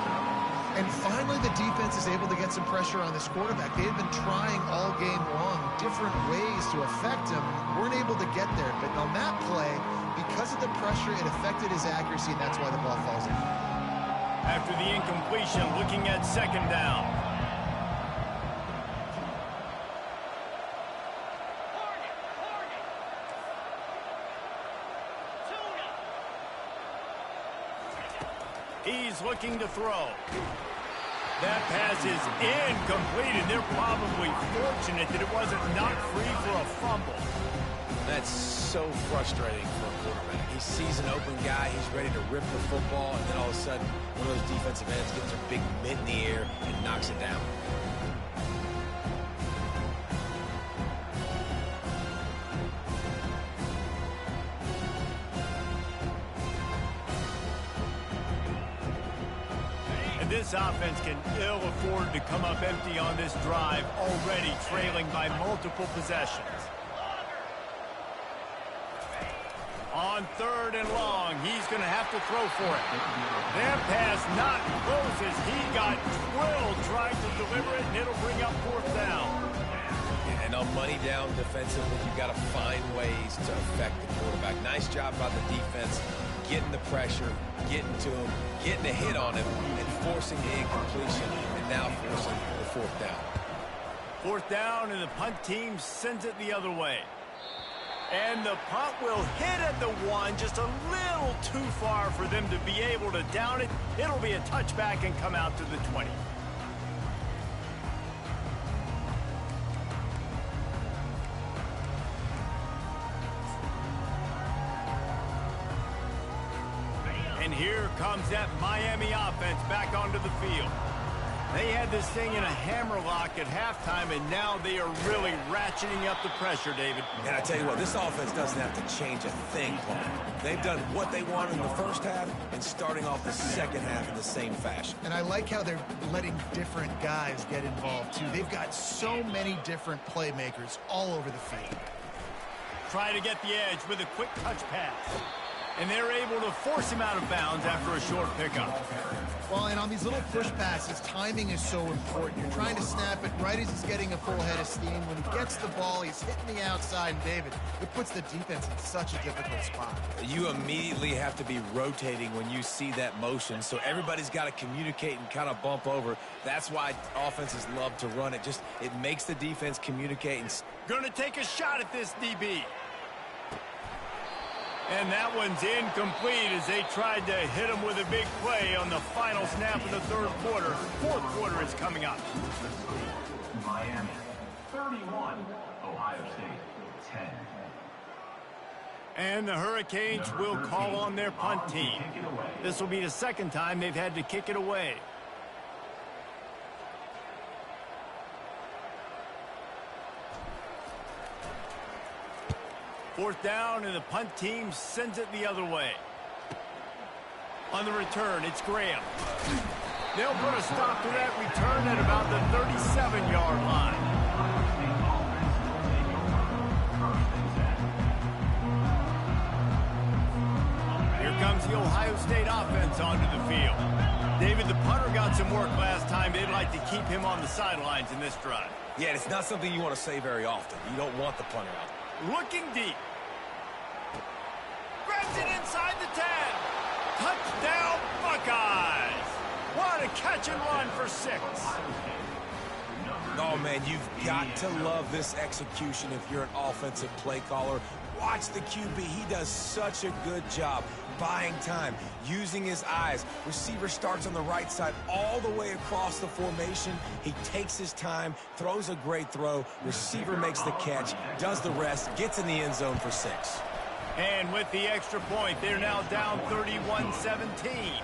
And finally, the defense is able to get some pressure on this quarterback. They had been trying all game long different ways to affect him. Weren't able to get there. But on that play, because of the pressure, it affected his accuracy, and that's why the ball falls in. After the incompletion, looking at second down. He's looking to throw. That pass is incomplete, and they're probably fortunate that it wasn't knocked free for a fumble. That's so frustrating for a quarterback. He sees an open guy, he's ready to rip the football, and then all of a sudden, one of those defensive ends gets a big mitt in the air and knocks it down. This offense can ill afford to come up empty on this drive, already trailing by multiple possessions. On third and long, he's going to have to throw for it. That pass not close as he got drilled trying to deliver it, and it'll bring up fourth down. And on money down defensively, you've got to find ways to affect the quarterback. Nice job by the defense, getting the pressure, getting to him, getting a hit on him, and forcing the incompletion, and now forcing the fourth down. Fourth down, and the punt team sends it the other way. And the punt will hit at the one, just a little too far for them to be able to down it. It'll be a touchback and come out to the 20. And here comes that Miami offense back onto the field. They had this thing in a hammerlock at halftime, and now they are really ratcheting up the pressure, David. And I tell you what, this offense doesn't have to change a thing, Paul. They've done what they wanted in the first half and starting off the second half in the same fashion. And I like how they're letting different guys get involved, too. They've got so many different playmakers all over the field. Try to get the edge with a quick touch pass. And they're able to force him out of bounds after a short pickup. Well, and on these little push passes, timing is so important. You're trying to snap it right as he's getting a full head of steam. When he gets the ball, he's hitting the outside, and David, it puts the defense in such a difficult spot. You immediately have to be rotating when you see that motion, so everybody's got to communicate and kind of bump over. That's why offenses love to run it. It makes the defense communicate. And gonna take a shot at this DB. And that one's incomplete as they tried to hit him with a big play on the final snap of the third quarter. Fourth quarter is coming up. Miami, 31. Ohio State, 10. And the Hurricanes will call on their punt team. This will be the second time they've had to kick it away. Fourth down, and the punt team sends it the other way. On the return, it's Graham. They'll put a stop to that return at about the 37-yard line. Here comes the Ohio State offense onto the field. David, the punter got some work last time. They'd like to keep him on the sidelines in this drive. yeah, it's not something you want to say very often. You don't want the punter out. Looking deep. Grabs it inside the 10. Touchdown, Buckeyes. What a catch and run for 6. Oh, man, you've got to love this execution if you're an offensive play caller. Watch the QB. He does such a good job buying time, using his eyes. Receiver starts on the right side all the way across the formation. He takes his time, throws a great throw. Receiver makes the catch, does the rest, gets in the end zone for 6. And with the extra point, they're now down 31-17.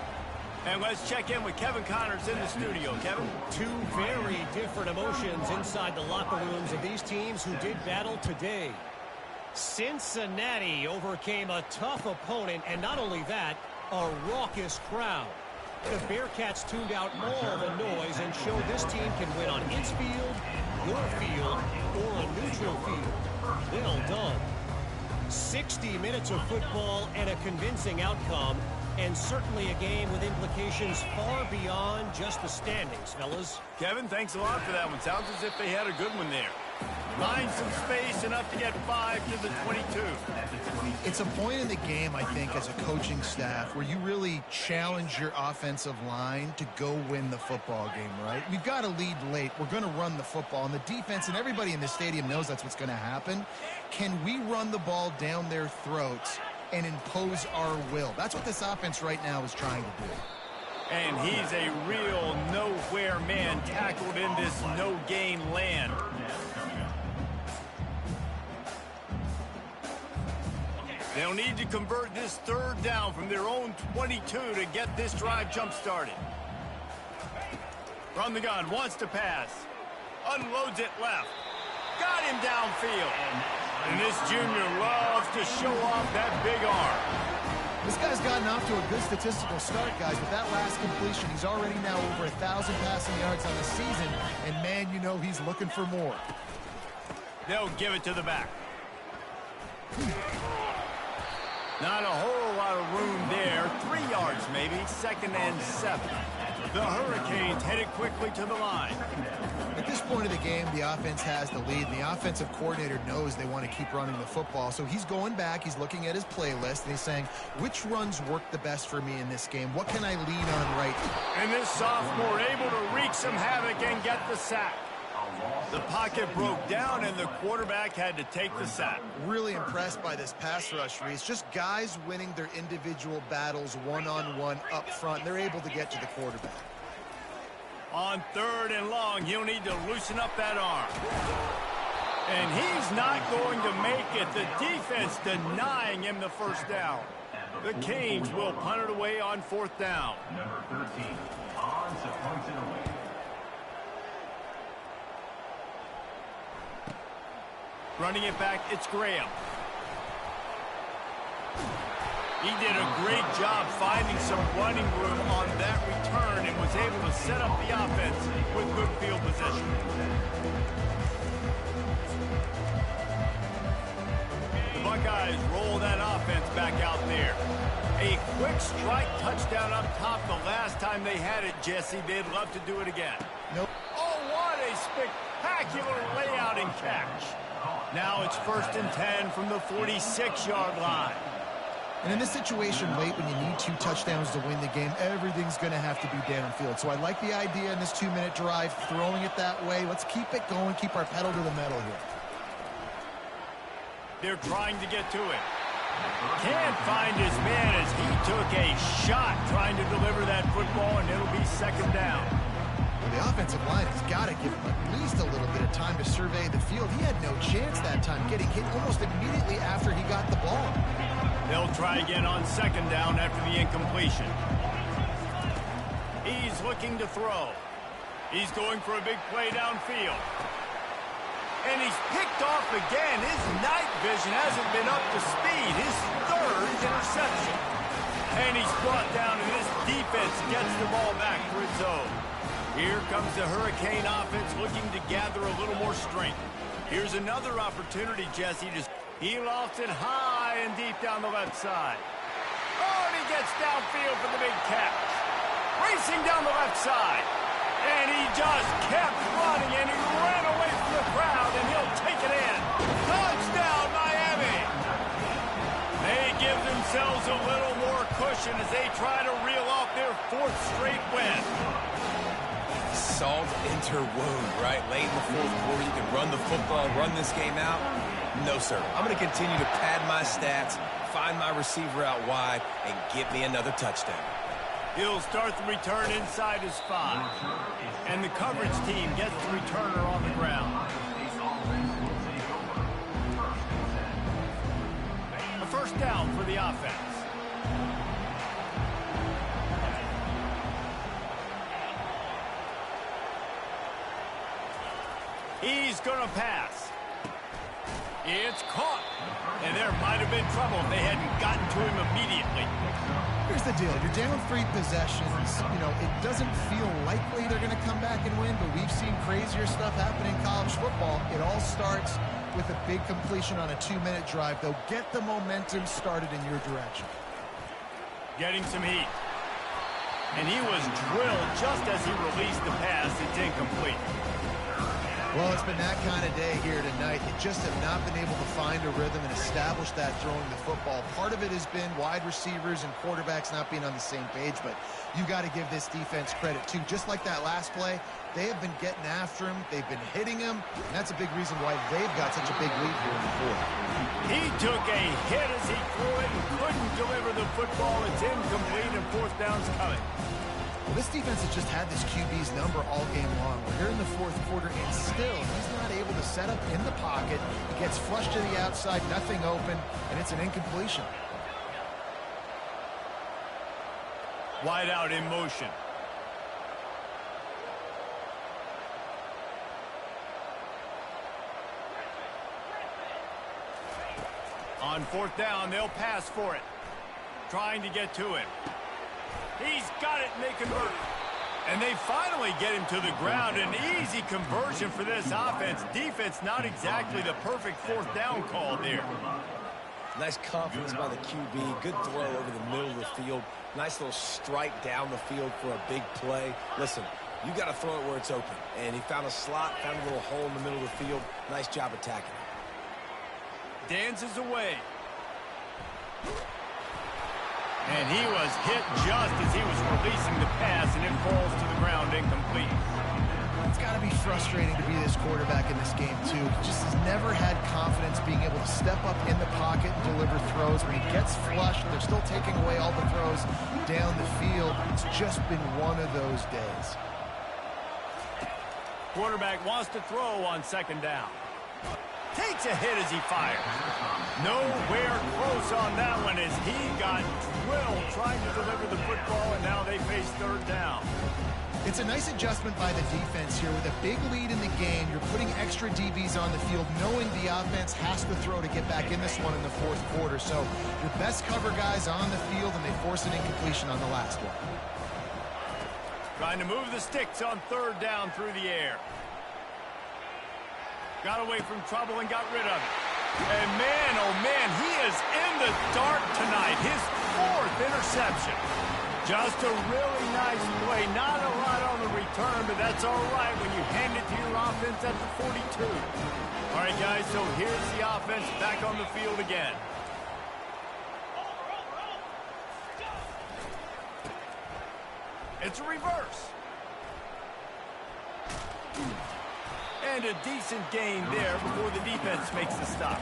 And let's check in with Kevin Connors in the studio. Kevin? Two very different emotions inside the locker rooms of these teams who did battle today. Cincinnati overcame a tough opponent, and not only that, a raucous crowd. The Bearcats tuned out all the noise and showed this team can win on its field, your field, or a neutral field. Well done. 60 minutes of football and a convincing outcome, and certainly a game with implications far beyond just the standings, fellas. Kevin, thanks a lot for that one. Sounds as if they had a good one there. Find some space, enough to get 5 to the 22. It's a point in the game, I think, as a coaching staff where you really challenge your offensive line to go win the football game, right? We've got to lead late. We're going to run the football. And the defense and everybody in the stadium knows that's what's going to happen. Can we run the ball down their throats and impose our will? That's what this offense right now is trying to do. And he's a real nowhere man, tackled in this no-gain land. They'll need to convert this 3rd down from their own 22 to get this drive jump-started. From the gun, wants to pass. Unloads it left. Got him downfield. And this junior loves to show off that big arm. This guy's gotten off to a good statistical start, guys. With that last completion, he's already now over 1,000 passing yards on the season. And, man, you know he's looking for more. They'll give it to the back. Not a whole lot of room there. 3 yards maybe. 2nd and 7. The Hurricanes headed quickly to the line. At this point of the game, the offense has the lead, and the offensive coordinator knows they want to keep running the football. So he's going back, he's looking at his playlist, and he's saying, which runs work the best for me in this game? What can I lean on right now? And this sophomore able to wreak some havoc and get the sack. The pocket broke down, and the quarterback had to take the sack. Really impressed by this pass rush, Reese. Just guys winning their individual battles one-on-one up front. They're able to get to the quarterback. On 3rd and long, he'll need to loosen up that arm. And he's not going to make it. The defense denying him the 1st down. The Canes will punt it away on 4th down. Number 13, Hans punts it away. Running it back, it's Graham. He did a great job finding some running room on that return and was able to set up the offense with good field position. The Buckeyes roll that offense back out there. A quick strike touchdown up top the last time they had it, Jesse. They'd love to do it again. Nope. Oh, what a spectacular layout and catch. Now it's 1st and 10 from the 46-yard line. And in this situation late when you need 2 touchdowns to win the game, everything's going to have to be downfield. So I like the idea in this 2-minute drive, throwing it that way. Let's keep it going, keep our pedal to the metal here. They're trying to get to it. Can't find his man as he took a shot trying to deliver that football, and it'll be 2nd down. The offensive line has got to give him at least a little bit of time to survey the field. He had no chance that time, getting hit almost immediately after he got the ball. They'll try again on 2nd down after the incompletion. He's looking to throw. He's going for a big play downfield. And he's picked off again. His night vision hasn't been up to speed. His 3rd interception. And he's brought down, and this defense gets the ball back for its own. Here comes the Hurricane offense looking to gather a little more strength. Here's another opportunity, Jesse. He lofts it high and deep down the left side. Oh, and he gets downfield for the big catch. Racing down the left side. And he just kept running, and he ran away from the crowd, and he'll take it in. Touchdown, Miami! They give themselves a little more cushion as they try to reel off their 4th straight win. Salt interwound, right? Late in the 4th quarter, you can run the football, run this game out. No, sir. I'm going to continue to pad my stats, find my receiver out wide, and get me another touchdown. He'll start the return inside his 5. And the coverage team gets the returner on the ground. A 1st down for the offense. He's going to pass. It's caught. And there might have been trouble if they hadn't gotten to him immediately. Here's the deal. You're down 3 possessions. You know, it doesn't feel likely they're going to come back and win, but we've seen crazier stuff happen in college football. It all starts with a big completion on a 2-minute drive. They'll get the momentum started in your direction. Getting some heat. And he was drilled just as he released the pass. It's incomplete. Well, it's been that kind of day here tonight. They just have not been able to find a rhythm and establish that throwing the football. Part of it has been wide receivers and quarterbacks not being on the same page, but you got to give this defense credit, too. Just like that last play, they have been getting after him. They've been hitting him, and that's a big reason why they've got such a big lead here in the fourth. He took a hit as he threw it and couldn't deliver the football. It's incomplete, and fourth down's coming. Well, this defense has just had this QB's number all game long. We're here in the fourth quarter, and still he's not able to set up in the pocket. He gets flushed to the outside, nothing open, and it's an incompletion. Wide out in motion. On fourth down, they'll pass for it. Trying to get to him. He's got it, and they convert. And they finally get him to the ground. An easy conversion for this offense. Defense, not exactly the perfect fourth down call there. Nice confidence by the QB. Good throw over the middle of the field. Nice little strike down the field for a big play. Listen, you got to throw it where it's open. And he found a slot, found a little hole in the middle of the field. Nice job attacking it. Dances away. And he was hit just as he was releasing the pass, and it falls to the ground incomplete. It's got to be frustrating to be this quarterback in this game, too. He just has never had confidence being able to step up in the pocket and deliver throws. When he gets flushed, they're still taking away all the throws down the field. It's just been one of those days. Quarterback wants to throw on second down. Takes a hit as he fires. Nowhere close on that one as he got drilled trying to deliver the football, and now they face third down. It's a nice adjustment by the defense here. With a big lead in the game, you're putting extra DBs on the field, knowing the offense has to throw to get back in this one in the fourth quarter. So your best cover guys on the field, and they force an incompletion on the last one. Trying to move the sticks on third down through the air. Got away from trouble and got rid of it. And man, oh man, he is in the dark tonight. His fourth interception. Just a really nice play. Not a lot on the return, but that's all right when you hand it to your offense at the 42. All right, guys, so here's the offense back on the field again. It's a reverse. And a decent gain there before the defense makes the stop.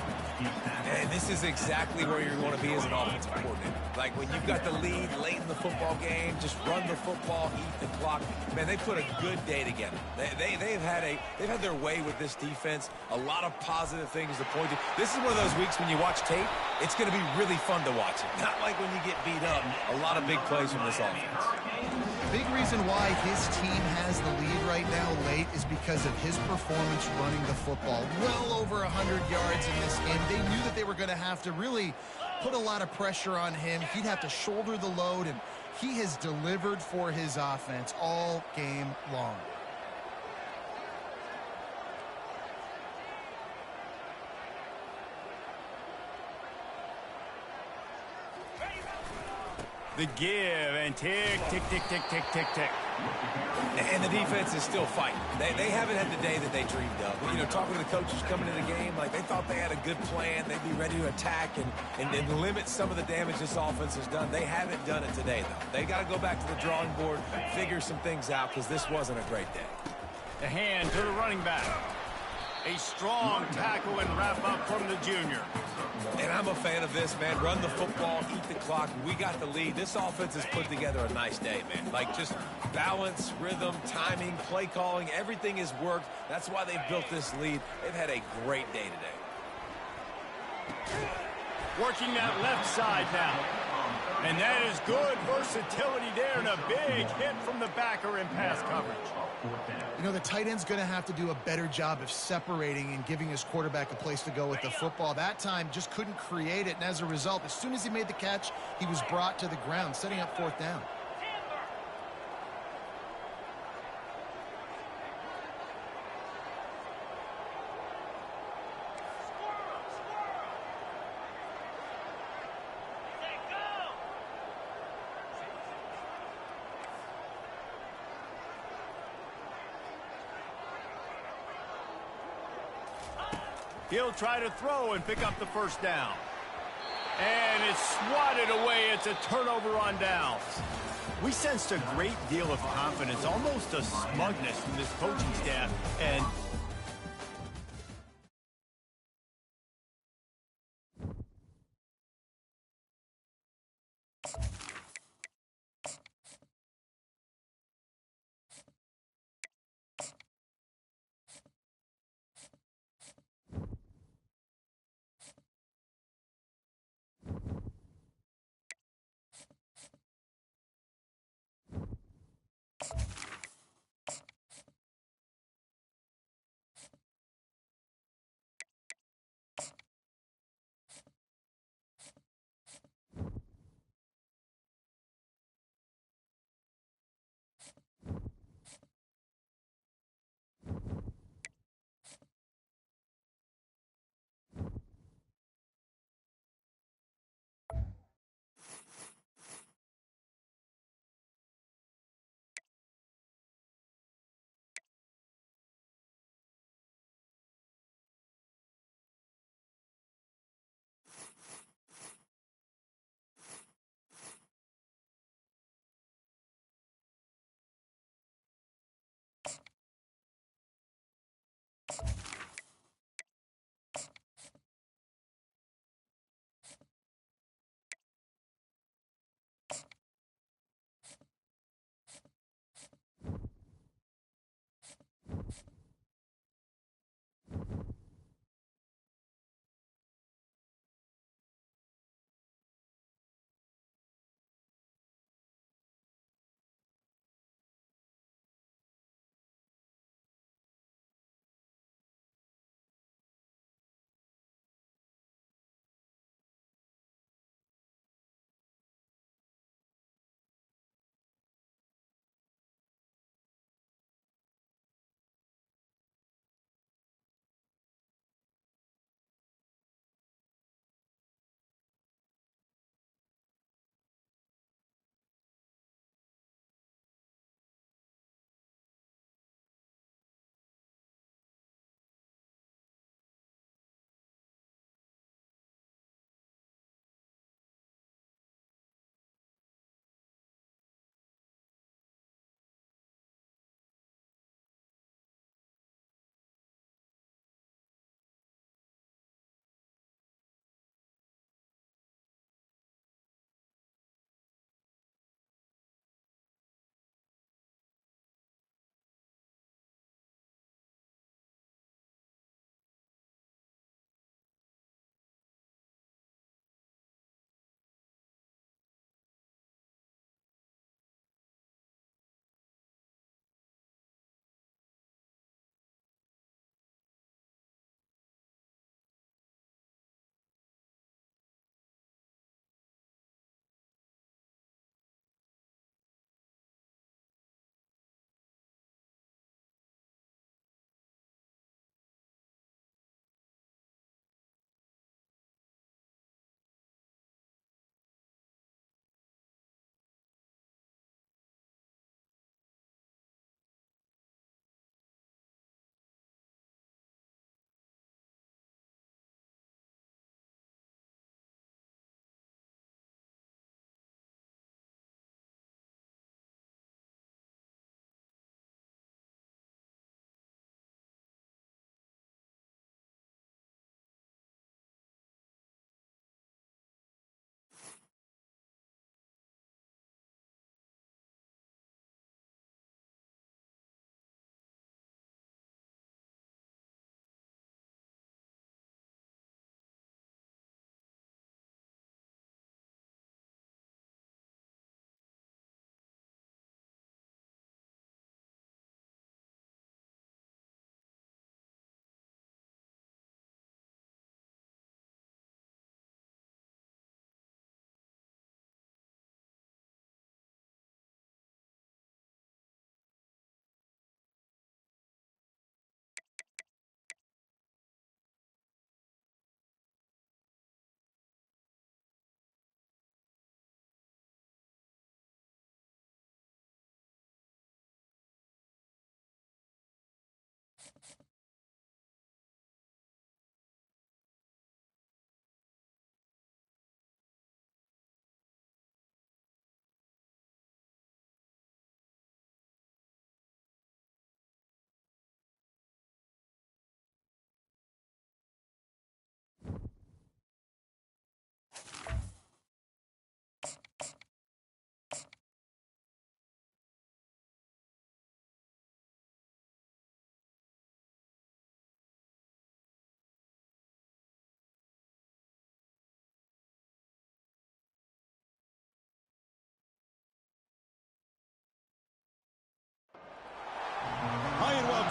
And this is exactly where you want to be as an offensive coordinator. Like when you've got the lead late in the football game, just run the football, eat the clock. Man, they put a good day together. They've had their way with this defense. A lot of positive things to point to. This is one of those weeks when you watch tape, it's going to be really fun to watch it. Not like when you get beat up. A lot of big plays from this offense. Big reason why his team has the lead right now late is because of his performance running the football. Well over 100 yards in this game. They knew that they were going to have to really put a lot of pressure on him. He'd have to shoulder the load, and he has delivered for his offense all game long. The give and tick, tick, tick, tick, tick, tick, tick. And the defense is still fighting. They haven't had the day that they dreamed of. You know, talking to the coaches coming into the game, like they thought they had a good plan. They'd be ready to attack and limit some of the damage this offense has done. They haven't done it today, though. They got to go back to the drawing board, figure some things out, because this wasn't a great day. The hand to the running back. A strong tackle and wrap up from the junior. And I'm a fan of this, man. Run the football, eat the clock. We got the lead. This offense has put together a nice day, man. Like just balance, rhythm, timing, play calling, everything has worked. That's why they've built this lead. They've had a great day today. Working that left side now. And that is good versatility there, and a big hit from the backer in pass coverage. You know, the tight end's going to have to do a better job of separating and giving his quarterback a place to go with the football. That time just couldn't create it, and as a result, as soon as he made the catch, he was brought to the ground, setting up fourth down. He'll try to throw and pick up the first down. And it's swatted away. It's a turnover on downs. We sensed a great deal of confidence, almost a smugness from this coaching staff. And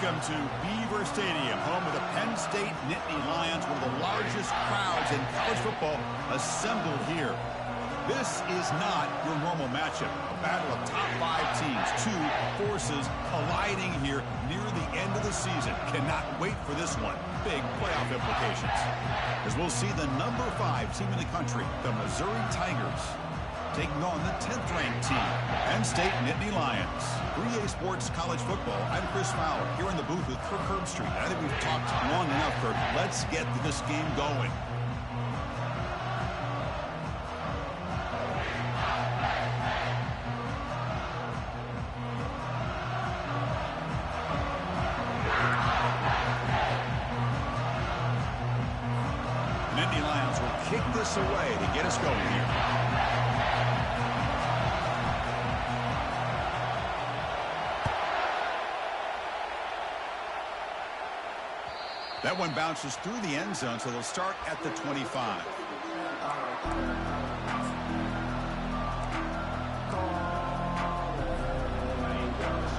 Welcome to Beaver Stadium, home of the Penn State Nittany Lions, one of the largest crowds in college football assembled here. This is not your normal matchup, a battle of top 5 teams, two forces colliding here near the end of the season. Cannot wait for this one. Big playoff implications. As we'll see the number 5 team in the country, the Missouri Tigers, taking on the 10th-ranked team, Penn State Nittany Lions. 3A Sports College Football, I'm Chris Fowler, here in the booth with Kirk Herbstreit. I think we've talked long enough, Kirk. Let's get this game going. The Nittany Lions will kick this away to get us going here. That one bounces through the end zone, so they'll start at the 25.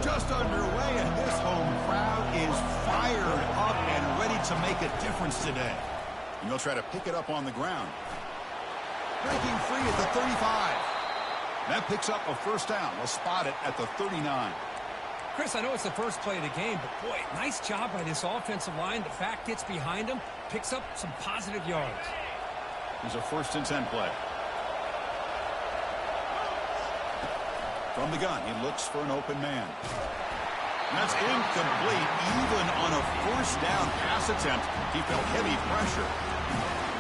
Just underway, and this home crowd is fired up and ready to make a difference today. And they'll try to pick it up on the ground. Breaking free at the 35. That picks up a first down. They'll spot it at the 39. Chris, I know it's the first play of the game, but boy, nice job by this offensive line. The back gets behind him, picks up some positive yards. There's a 1st and 10 play. From the gun, he looks for an open man. That's incomplete. Even on a 1st down pass attempt, he felt heavy pressure.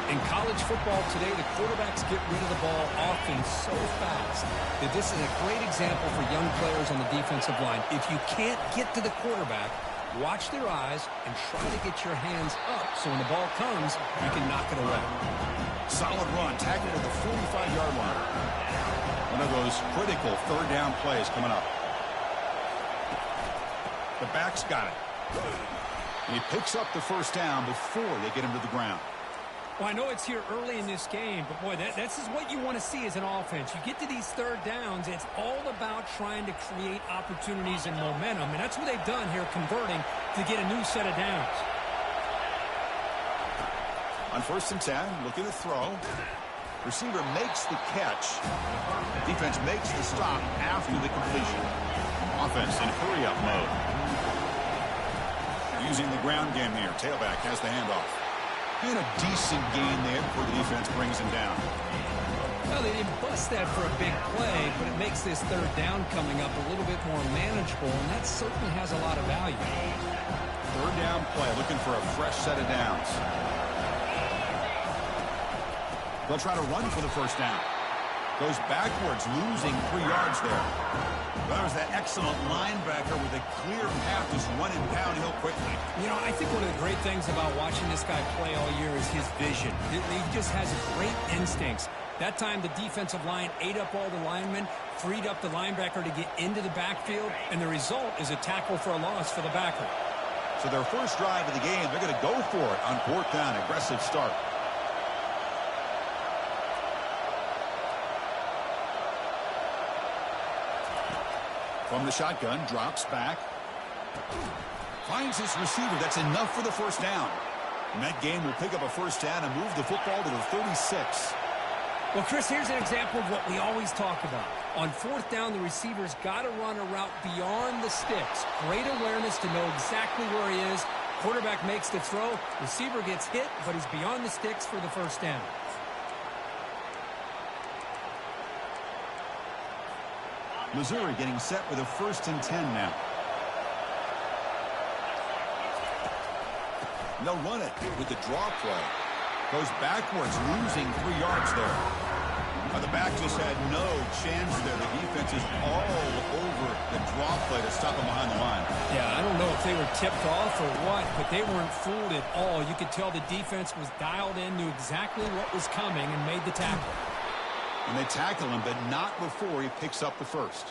In college football today, the quarterbacks get rid of the ball often so fast that this is a great example for young players on the defensive line. If you can't get to the quarterback, watch their eyes and try to get your hands up so when the ball comes, you can knock it away. Solid run, tackled at the 45-yard line. One of those critical 3rd down plays coming up. The back's got it. And he picks up the 1st down before they get him to the ground. Well, I know it's here early in this game, but boy, this is what you want to see as an offense. You get to these 3rd downs, it's all about trying to create opportunities and momentum, and that's what they've done here, converting to get a new set of downs. On 1st and 10, looking to throw. Receiver makes the catch. Defense makes the stop after the completion. Offense in hurry-up mode. Using the ground game here. Tailback has the handoff. And a decent gain there before the defense brings him down. Well, they didn't bust that for a big play, but it makes this 3rd down coming up a little bit more manageable, and that certainly has a lot of value. 3rd down play, looking for a fresh set of downs. They'll try to run for the 1st down. Goes backwards, losing 3 yards there. That was that excellent linebacker with a clear path just running downhill quickly. You know, I think one of the great things about watching this guy play all year is his vision. He just has great instincts. That time, the defensive line ate up all the linemen, freed up the linebacker to get into the backfield, and the result is a tackle for a loss for the backer. So their first drive of the game, they're going to go for it on 4th down. Aggressive start. From the shotgun, drops back. Finds his receiver. That's enough for the 1st down. And that game will pick up a 1st down and move the football to the 36. Well, Chris, here's an example of what we always talk about. On 4th down, the receiver's got to run a route beyond the sticks. Great awareness to know exactly where he is. Quarterback makes the throw. Receiver gets hit, but he's beyond the sticks for the 1st down. Missouri getting set with a 1st and 10 now. And they'll run it with the draw play. Goes backwards, losing 3 yards there. The back just had no chance there. The defense is all over the draw play to stop him behind the line. Yeah, I don't know if they were tipped off or what, but they weren't fooled at all. You could tell the defense was dialed in, knew exactly what was coming, and made the tackle. And they tackle him, but not before he picks up the 1st.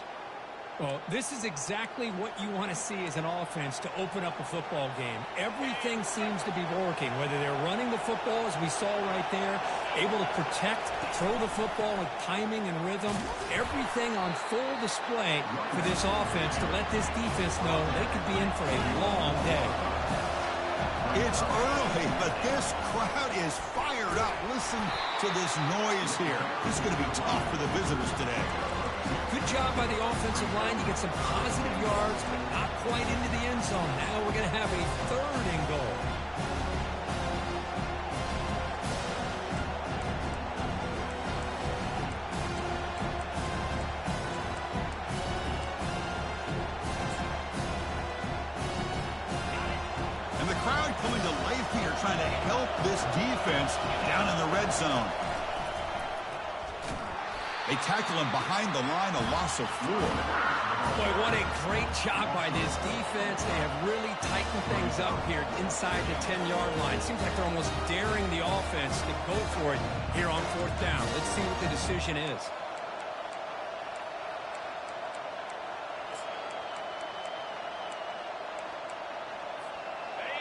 Well, this is exactly what you want to see as an offense to open up a football game. Everything seems to be working, whether they're running the football, as we saw right there, able to protect, throw the football with timing and rhythm. everything on full display for this offense to let this defense know they could be in for a long day. It's early, but this crowd is fired up. Listen to this noise here. This is going to be tough for the visitors today. Good job by the offensive line to get some positive yards, but not quite into the end zone. Now we're going to have a 3rd and goal. And the crowd coming to life here, trying to help this defense down in the red zone. They tackle him behind the line, a loss of 4. Boy, what a great job by this defense. They have really tightened things up here inside the 10-yard line. Seems like they're almost daring the offense to go for it here on 4th down. Let's see what the decision is.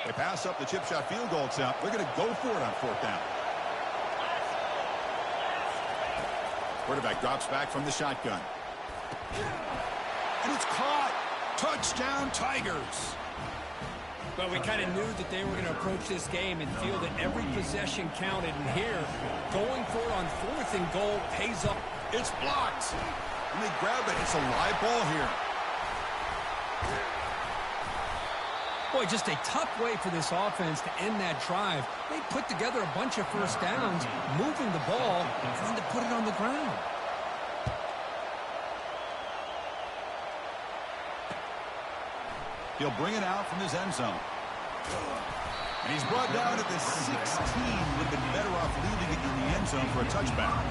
They pass up the chip shot field goal attempt. They're going to go for it on 4th down. Quarterback drops back from the shotgun. And it's caught. Touchdown, Tigers. Well, we kind of knew that they were going to approach this game and feel that every possession counted. And here, going for it on 4th and goal pays up. It's blocked. And they grab it. It's a live ball here. Boy, just a tough way for this offense to end that drive. They put together a bunch of first downs, moving the ball, and then to put it on the ground. He'll bring it out from his end zone. And he's brought down at the 16. Would have been better off leaving it in the end zone for a touchback.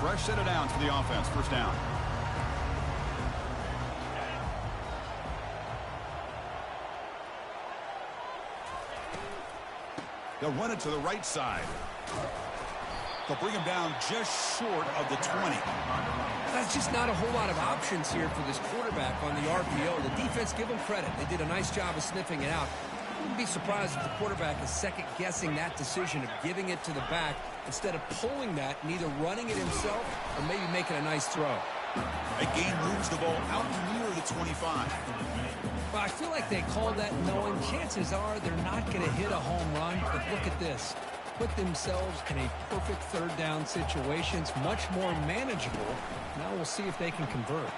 Fresh set of downs for the offense. 1st down. They'll run it to the right side. They'll bring him down just short of the 20. That's just not a whole lot of options here for this quarterback on the RPO. The defense, give them credit. They did a nice job of sniffing it out. I wouldn't be surprised if the quarterback is second-guessing that decision of giving it to the back instead of pulling that and either running it himself or maybe making a nice throw. A gain moves the ball out near the 25. Well, I feel like they called that knowing chances are they're not going to hit a home run. But look at this. Put themselves in a perfect 3rd down situation. It's much more manageable. Now we'll see if they can convert.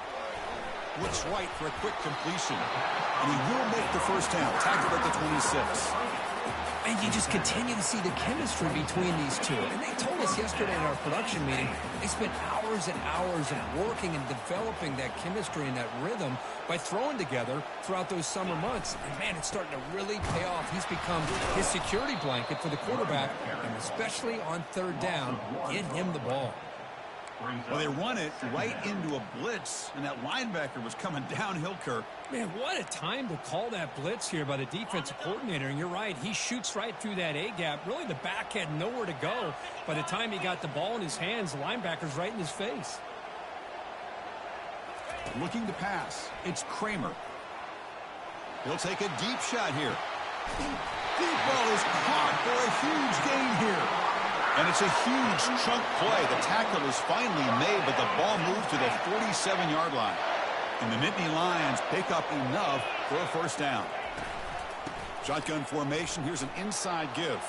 Looks right for a quick completion. And he will make the 1st down. Tackled at the 26. And you just continue to see the chemistry between these two. And they told us yesterday in our production meeting, they spent hours and hours of working and developing that chemistry and that rhythm by throwing together throughout those summer months. And, man, it's starting to really pay off. He's become his security blanket for the quarterback, and especially on 3rd down, get him the ball. Well, they run it right into a blitz, and that linebacker was coming downhill, Kirk. Man, what a time to call that blitz here by the defensive coordinator. And you're right, he shoots right through that A-gap. Really, the back had nowhere to go. By the time he got the ball in his hands, the linebacker's right in his face. Looking to pass. It's Kramer. He'll take a deep shot here. Deep ball is caught for a huge gain here. And it's a huge chunk play. The tackle is finally made, but the ball moved to the 47-yard line. And the Nittany Lions pick up enough for a 1st down. Shotgun formation. Here's an inside give.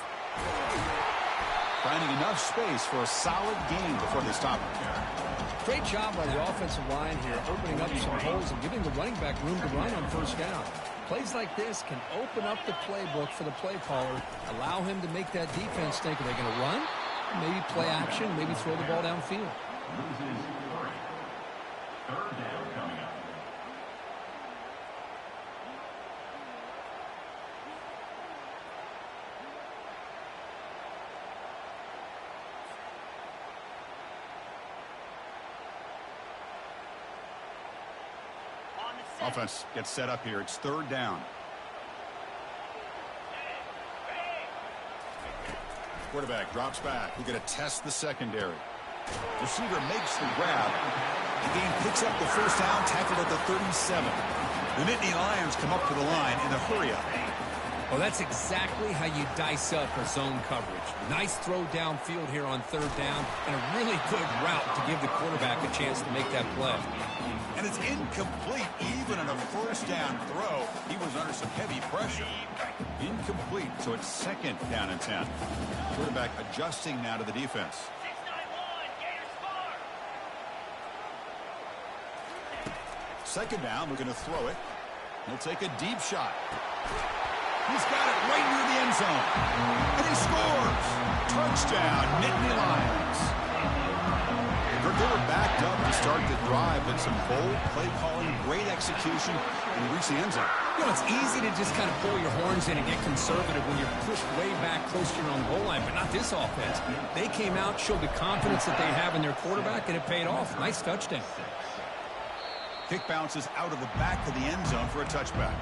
Finding enough space for a solid gain before they stop it. Great job by the offensive line here, opening up some holes and giving the running back room to run on 1st down. Plays like this can open up the playbook for the play caller, allow him to make that defense think, are they going to run? Maybe play action, maybe throw the ball downfield. 3rd down coming up. Offense gets set up here. It's 3rd down. Quarterback drops back. We're going to test the secondary. Receiver makes the grab. The game picks up the first down, tackled at the 37. The Nittany Lions come up to the line in a hurry-up. Well, that's exactly how you dice up a zone coverage. Nice throw downfield here on third down, and a really good route to give the quarterback a chance to make that play. And it's incomplete, even in a first down throw. He was under some heavy pressure. Incomplete, so it's second down and 10. Quarterback adjusting now to the defense. Second down, we're going to throw it. He'll take a deep shot. He's got it right near the end zone. And he scores. Touchdown, Nittany Lions. They were backed up to start the drive, but some bold play calling, great execution, and reach the end zone. You know, it's easy to just kind of pull your horns in and get conservative when you're pushed way back close to your own goal line, but not this offense. They came out, showed the confidence that they have in their quarterback, and it paid off. Nice touchdown. Kick bounces out of the back of the end zone for a touchback.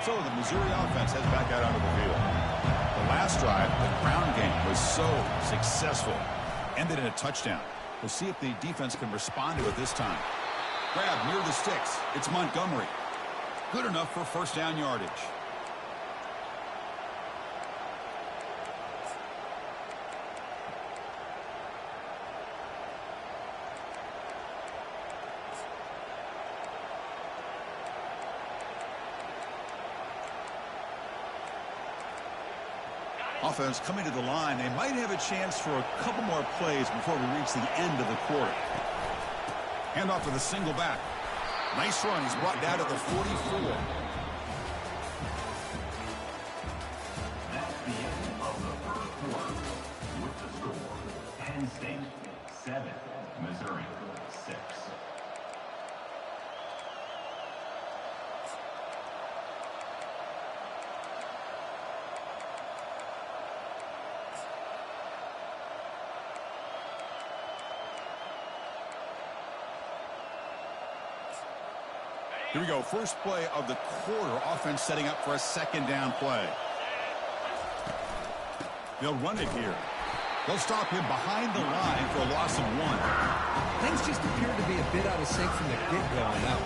So the Missouri offense heads back out onto the field. The last drive, the ground game, was so successful. Ended in a touchdown. We'll see if the defense can respond to it this time. Grab near the sticks. It's Montgomery. Good enough for first down yardage. Offense coming to the line. They might have a chance for a couple more plays before we reach the end of the quarter. Hand off to the single back. Nice run. He's brought down to the 44. That's the end of the first quarter. With the score, Penn State 7, Missouri 6. Here we go. First play of the quarter. Offense setting up for a second down play. They'll run it here. They'll stop him behind the line for a loss of 1. Things just appear to be a bit out of sync from the get-go. Now,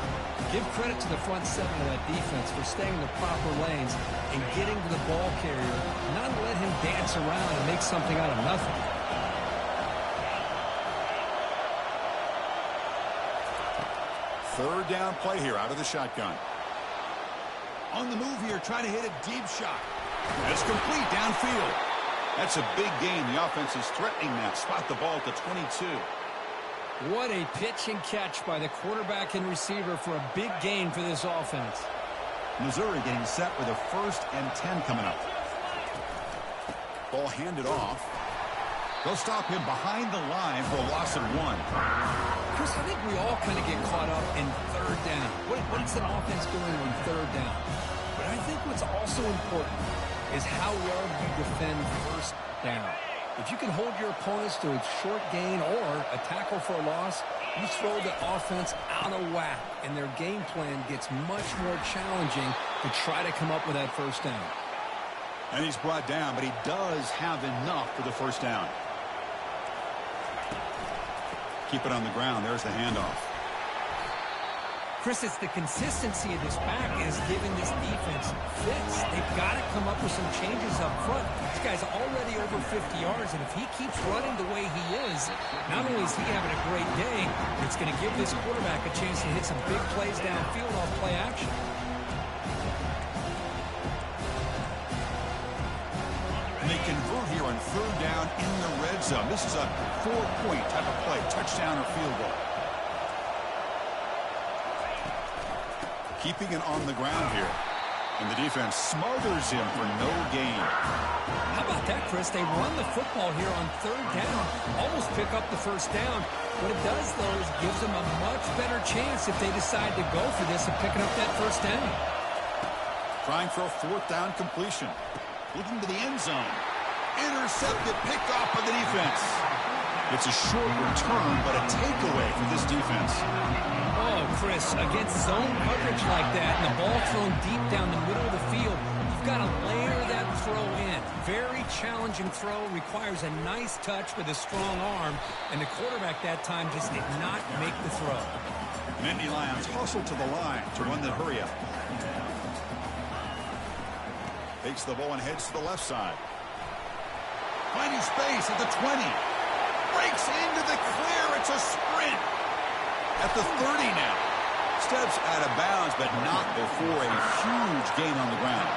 give credit to the front seven of that defense for staying in the proper lanes and getting to the ball carrier, not let him dance around and make something out of nothing. Third down play here out of the shotgun. On the move here, trying to hit a deep shot. That's complete downfield. That's a big gain. The offense is threatening that. Spot the ball to 22. What a pitch and catch by the quarterback and receiver for a big gain for this offense. Missouri getting set with a 1st and 10 coming up. Ball handed off. They'll stop him behind the line for a loss of 1. Chris, I think we all kind of get caught up in third down. What's an offense doing on third down? But I think what's also important is how well you defend first down. If you can hold your opponents to a short gain or a tackle for a loss, you throw the offense out of whack, and their game plan gets much more challenging to try to come up with that first down. And he's brought down, but he does have enough for the first down. Keep it on the ground. There's the handoff. Chris, it's the consistency of this back is giving this defense fits. They've got to come up with some changes up front. This guy's already over 50 yards, and if he keeps running the way he is, not only is he having a great day, it's going to give this quarterback a chance to hit some big plays downfield off play action. They convert here on third down in the red zone. This is a 4-point type of play, touchdown or field goal. Keeping it on the ground here. And the defense smothers him for no gain. How about that, Chris? They run the football here on third down, almost pick up the first down. What it does, though, is gives them a much better chance if they decide to go for this and picking up that first down. Trying for a 4th down completion. Looking to the end zone. Intercepted, picked off by the defense. It's a short return, but a takeaway for this defense. Oh, Chris, against zone coverage like that and the ball thrown deep down the middle of the field, you've got to layer that throw in. Very challenging throw, requires a nice touch with a strong arm, and the quarterback that time just did not make the throw. Nittany Lions hustle to the line to run the hurry up. Takes the ball and heads to the left side. Finding space at the 20. Breaks into the clear. It's a sprint. At the 30 now. Steps out of bounds, but not before a huge gain on the ground.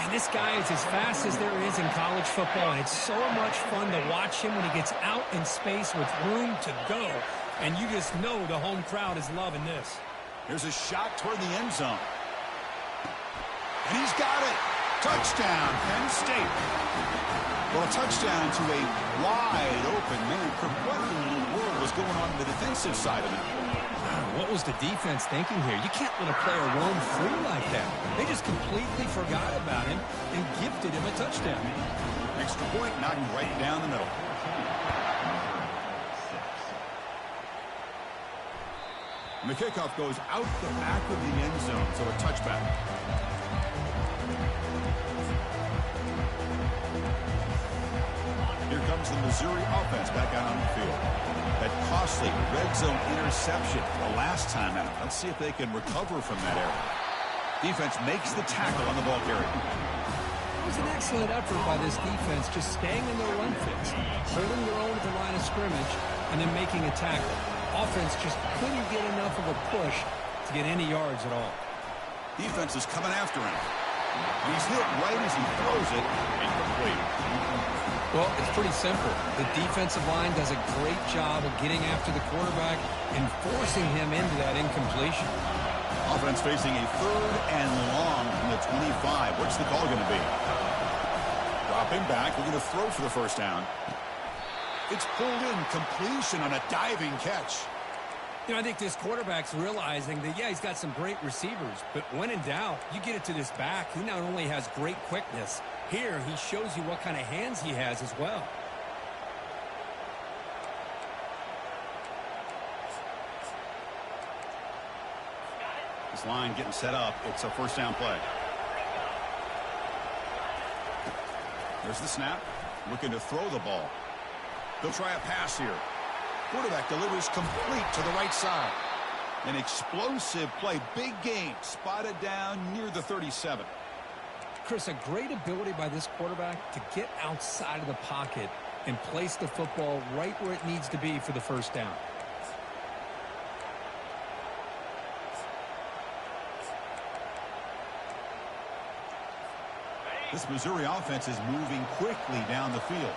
And this guy is as fast as there is in college football, and it's so much fun to watch him when he gets out in space with room to go. And you just know the home crowd is loving this. Here's a shot toward the end zone. And he's got it. Touchdown, Penn State. Well, a touchdown to a wide open man. What in the world was going on the defensive side of it? What was the defense thinking here? You can't let a player roam free like that. They just completely forgot about him and gifted him a touchdown. Extra point knocked right down the middle. And the kickoff goes out the back of the end zone, so a touchback. Here comes the Missouri offense back out on the field. That costly red zone interception the last time out. Let's see if they can recover from that error. Defense makes the tackle on the ball carrier. It was an excellent effort by this defense, just staying in their run fits, holding their own at the line of scrimmage, and then making a tackle. Offense just couldn't get enough of a push to get any yards at all. Defense is coming after him. And he's hit right as he throws it. Incomplete. Well, it's pretty simple. The defensive line does a great job of getting after the quarterback and forcing him into that incompletion. Offense facing a 3rd and long from the 25. What's the call going to be? Dropping back. We're going to throw for the first down. It's pulled in. Completion on a diving catch. You know, I think this quarterback's realizing that, yeah, he's got some great receivers, but when in doubt, you get it to this back. He not only has great quickness, here he shows you what kind of hands he has as well. This line getting set up. It's a first down play. There's the snap. Looking to throw the ball. They'll try a pass here. Quarterback delivers complete to the right side. An explosive play. Big game. Spotted down near the 37. Chris, a great ability by this quarterback to get outside of the pocket and place the football right where it needs to be for the first down. This Missouri offense is moving quickly down the field.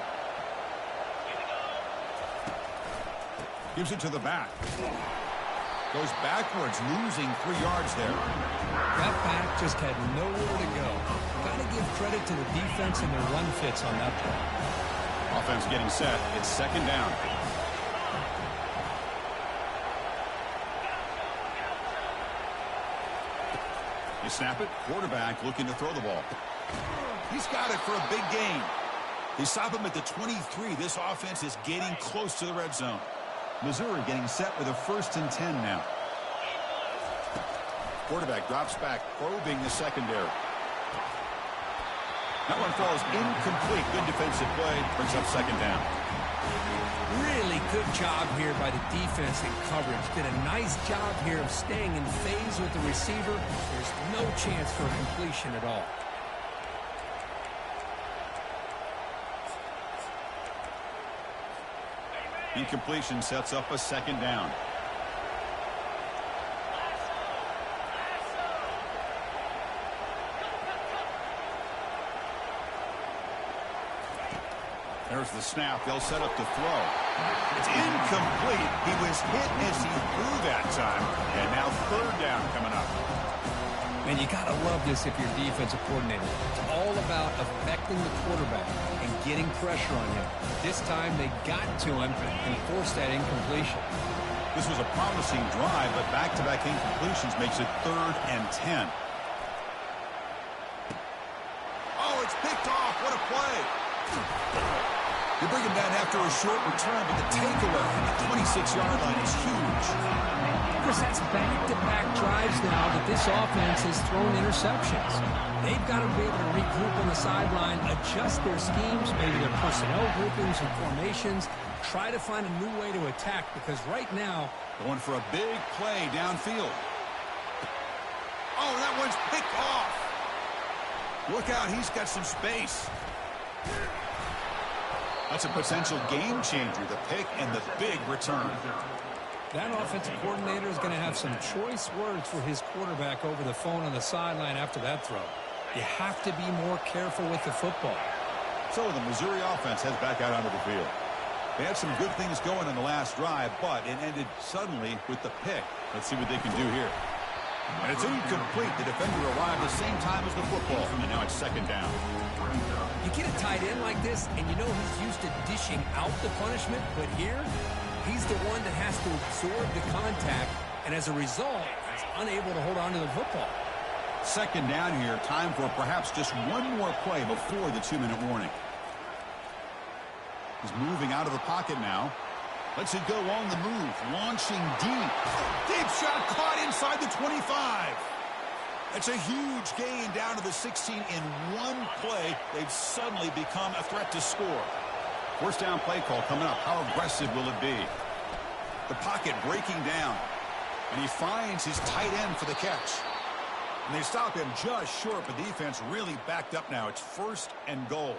Gives it to the back. Goes backwards, losing 3 yards there. That back just had nowhere to go. Got to give credit to the defense and their run fits on that play. Offense getting set. It's second down. You snap it. Quarterback looking to throw the ball. He's got it for a big gain. They stop him at the 23. This offense is getting close to the red zone. Missouri getting set with a 1st and 10 now. Quarterback drops back, probing the secondary. That one falls incomplete. Good defensive play. Brings up second down. Really good job here by the defense in coverage. Did a nice job here of staying in phase with the receiver. There's no chance for a completion at all. Incompletion sets up a second down. There's the snap. They'll set up to throw. It's incomplete. He was hit as he threw that time. And now third down coming up. Man, you got to love this if you're a defensive coordinator. It's all about affecting the quarterback and getting pressure on him. This time they got to him and forced that incompletion. This was a promising drive, but back-to-back incompletions makes it 3rd and 10. Oh, it's picked off. What a play. You bring him down after a short return, but the takeaway at the 26-yard line is huge. Chris, that's back-to-back drives now that this offense has thrown interceptions. They've got to be able to regroup on the sideline, adjust their schemes, maybe their personnel groupings and formations, try to find a new way to attack, because right now, going for a big play downfield. Oh, that one's picked off. Look out, he's got some space. That's a potential game changer, the pick and the big return. That offensive coordinator is going to have some choice words for his quarterback over the phone on the sideline after that throw. You have to be more careful with the football. So the Missouri offense heads back out onto the field. They had some good things going in the last drive, but it ended suddenly with the pick. Let's see what they can do here. And it's incomplete. The defender arrived the same time as the football, and now it's second down. You get a tight end like this, and you know he's used to dishing out the punishment, but here, he's the one that has to absorb the contact, and as a result, he's unable to hold on to the football. Second down here, time for perhaps just one more play before the 2-minute warning. He's moving out of the pocket now. Lets it go on the move, launching deep. Deep shot caught inside the 25. It's a huge gain down to the 16 in one play. They've suddenly become a threat to score. First down play call coming up. How aggressive will it be? The pocket breaking down. And he finds his tight end for the catch. And they stop him just short, but defense really backed up now. It's 1st and goal.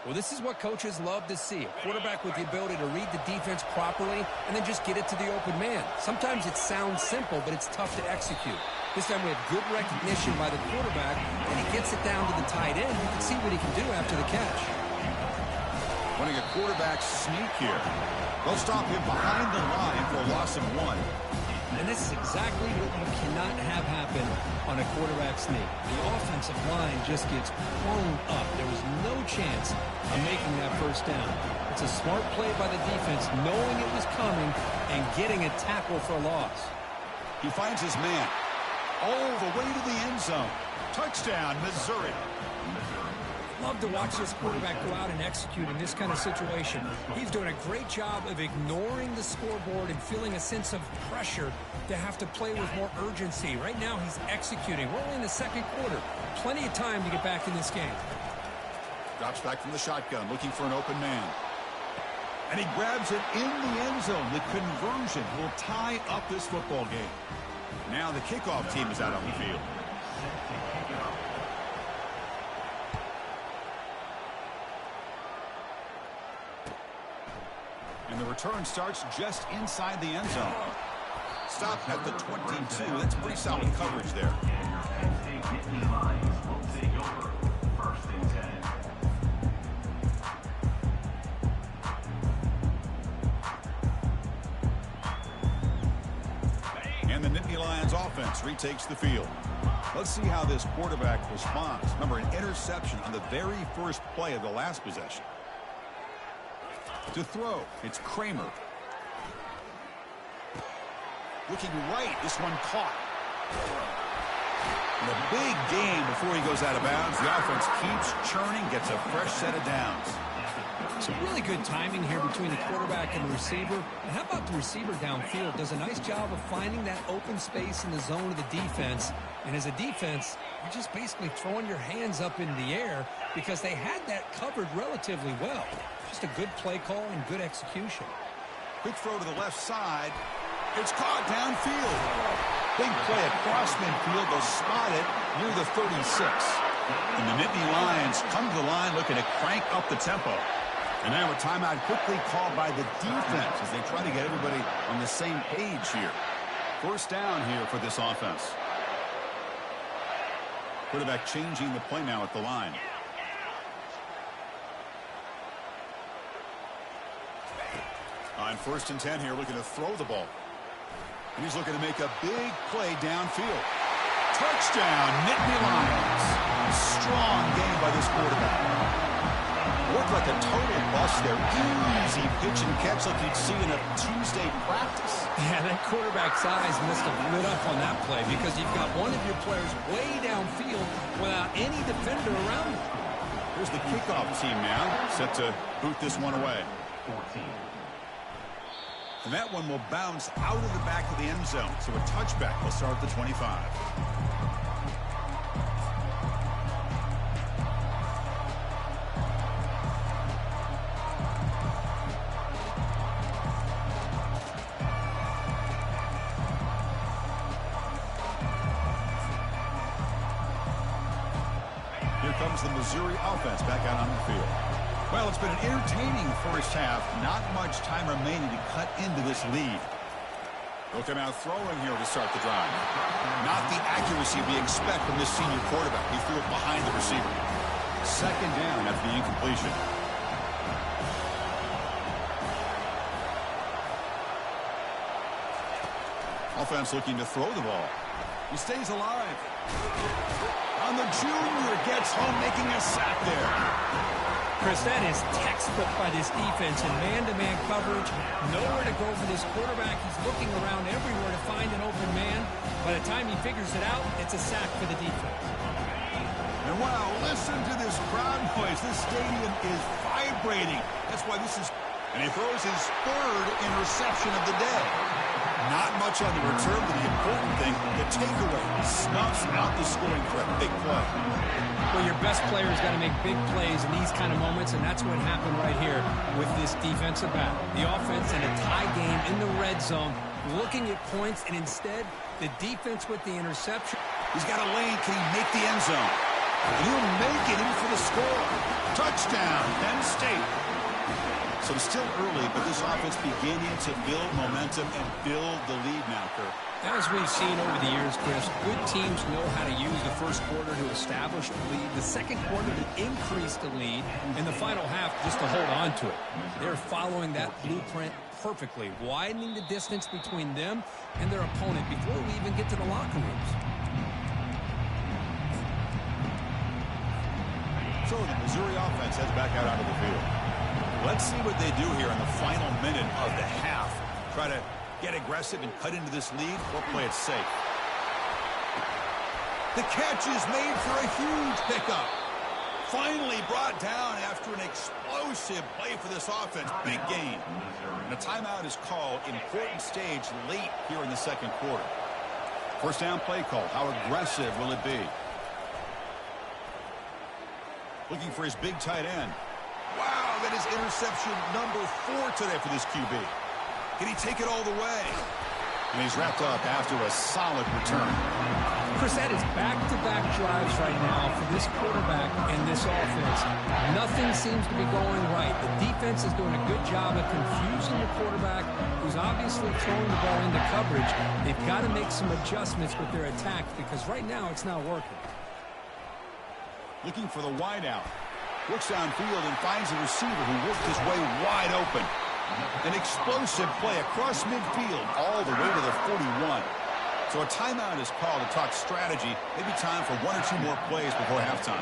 Well, this is what coaches love to see. A quarterback with the ability to read the defense properly and then just get it to the open man. Sometimes it sounds simple, but it's tough to execute. This time we have good recognition by the quarterback, and he gets it down to the tight end. You can see what he can do after the catch. Running a quarterback sneak here. They'll stop him behind the line for a loss of 1. And this is exactly what you cannot have happen on a quarterback sneak. The offensive line just gets blown up. There was no chance of making that first down. It's a smart play by the defense, knowing it was coming and getting a tackle for a loss. He finds his man all the way to the end zone. Touchdown, Missouri. Love to watch this quarterback go out and execute in this kind of situation. He's doing a great job of ignoring the scoreboard and feeling a sense of pressure to have to play with more urgency. Right now, he's executing. We're only in the second quarter. Plenty of time to get back in this game. Drops back from the shotgun, looking for an open man. And he grabs it in the end zone. The conversion will tie up this football game. Now the kickoff team is out on the field. And the return starts just inside the end zone. Stopped at the 22. That's pretty solid coverage there. And the Nittany Lions offense retakes the field. Let's see how this quarterback responds. Remember, an interception on the very first play of the last possession. To throw, it's Kramer. Looking right, this one caught. And a big gain before he goes out of bounds. The offense keeps churning, gets a fresh set of downs. Some really good timing here between the quarterback and the receiver. And how about the receiver downfield? Does a nice job of finding that open space in the zone of the defense. And as a defense, you're just basically throwing your hands up into the air because they had that covered relatively well. Just a good play call and good execution. Quick throw to the left side. It's caught downfield. Big play across midfield. They'll spot it near the 36. And the Nittany Lions come to the line looking to crank up the tempo. And now a timeout quickly called by the defense as they try to get everybody on the same page here. First down here for this offense. Quarterback changing the play now at the line. On 1st and 10 here, looking to throw the ball. And he's looking to make a big play downfield. Touchdown, Nittany Lions. Strong game by this quarterback. Looked like a total bust there. Easy pitch and catch like you'd see in a Tuesday practice. Yeah, that quarterback's eyes must have lit up on that play because you've got one of your players way downfield without any defender around him. Here's the kickoff team now, set to boot this one away. 14. And that one will bounce out of the back of the end zone. So a touchback will start at the 25. Here comes the Missouri offense back out on the field. Well, it's been an entertaining first half. Not much time remaining to cut into this lead. They'll come out throwing here to start the drive. Not the accuracy we expect from this senior quarterback. He threw it behind the receiver. Second down after the incompletion. Offense looking to throw the ball. He stays alive. On the junior, gets home, making a sack there. Chris, that is textbook by this defense in man-to-man coverage. Nowhere to go for this quarterback. He's looking around everywhere to find an open man. By the time he figures it out, it's a sack for the defense. And wow, listen to this crowd noise. This stadium is vibrating. That's why this is... And he throws his third interception of the day. Not much on the return, but the important thing, the takeaway, snuffs out the scoring threat. Big play. Well, your best player's got to make big plays in these kind of moments, and that's what happened right here with this defensive battle. The offense in a tie game in the red zone, looking at points, and instead, the defense with the interception. He's got a lane. Can he make the end zone? He'll make it in for the score. Touchdown, Penn State. So it's still early, but this offense beginning to build momentum and build the lead now, Kirk. As we've seen over the years, Chris, good teams know how to use the first quarter to establish the lead, the second quarter to increase the lead, and the final half just to hold on to it. They're following that blueprint perfectly, widening the distance between them and their opponent before we even get to the locker rooms. So the Missouri offense heads back out onto the field. Let's see what they do here in the final minute of the half. Try to get aggressive and cut into this lead or play it safe. The catch is made for a huge pickup. Finally brought down after an explosive play for this offense. Big gain. And a timeout is called. Important stage late here in the second quarter. First down play call. How aggressive will it be? Looking for his big tight end. Wow, that is interception number 4 today for this QB. Can he take it all the way? And he's wrapped up after a solid return. Chris, that is back-to-back drives right now for this quarterback and this offense. Nothing seems to be going right. The defense is doing a good job of confusing the quarterback, who's obviously throwing the ball into coverage. They've got to make some adjustments with their attack because right now it's not working. Looking for the wideout. Looks downfield and finds a receiver who worked his way wide open. An explosive play across midfield all the way to the 41. So a timeout is called to talk strategy. Maybe time for 1 or 2 more plays before halftime.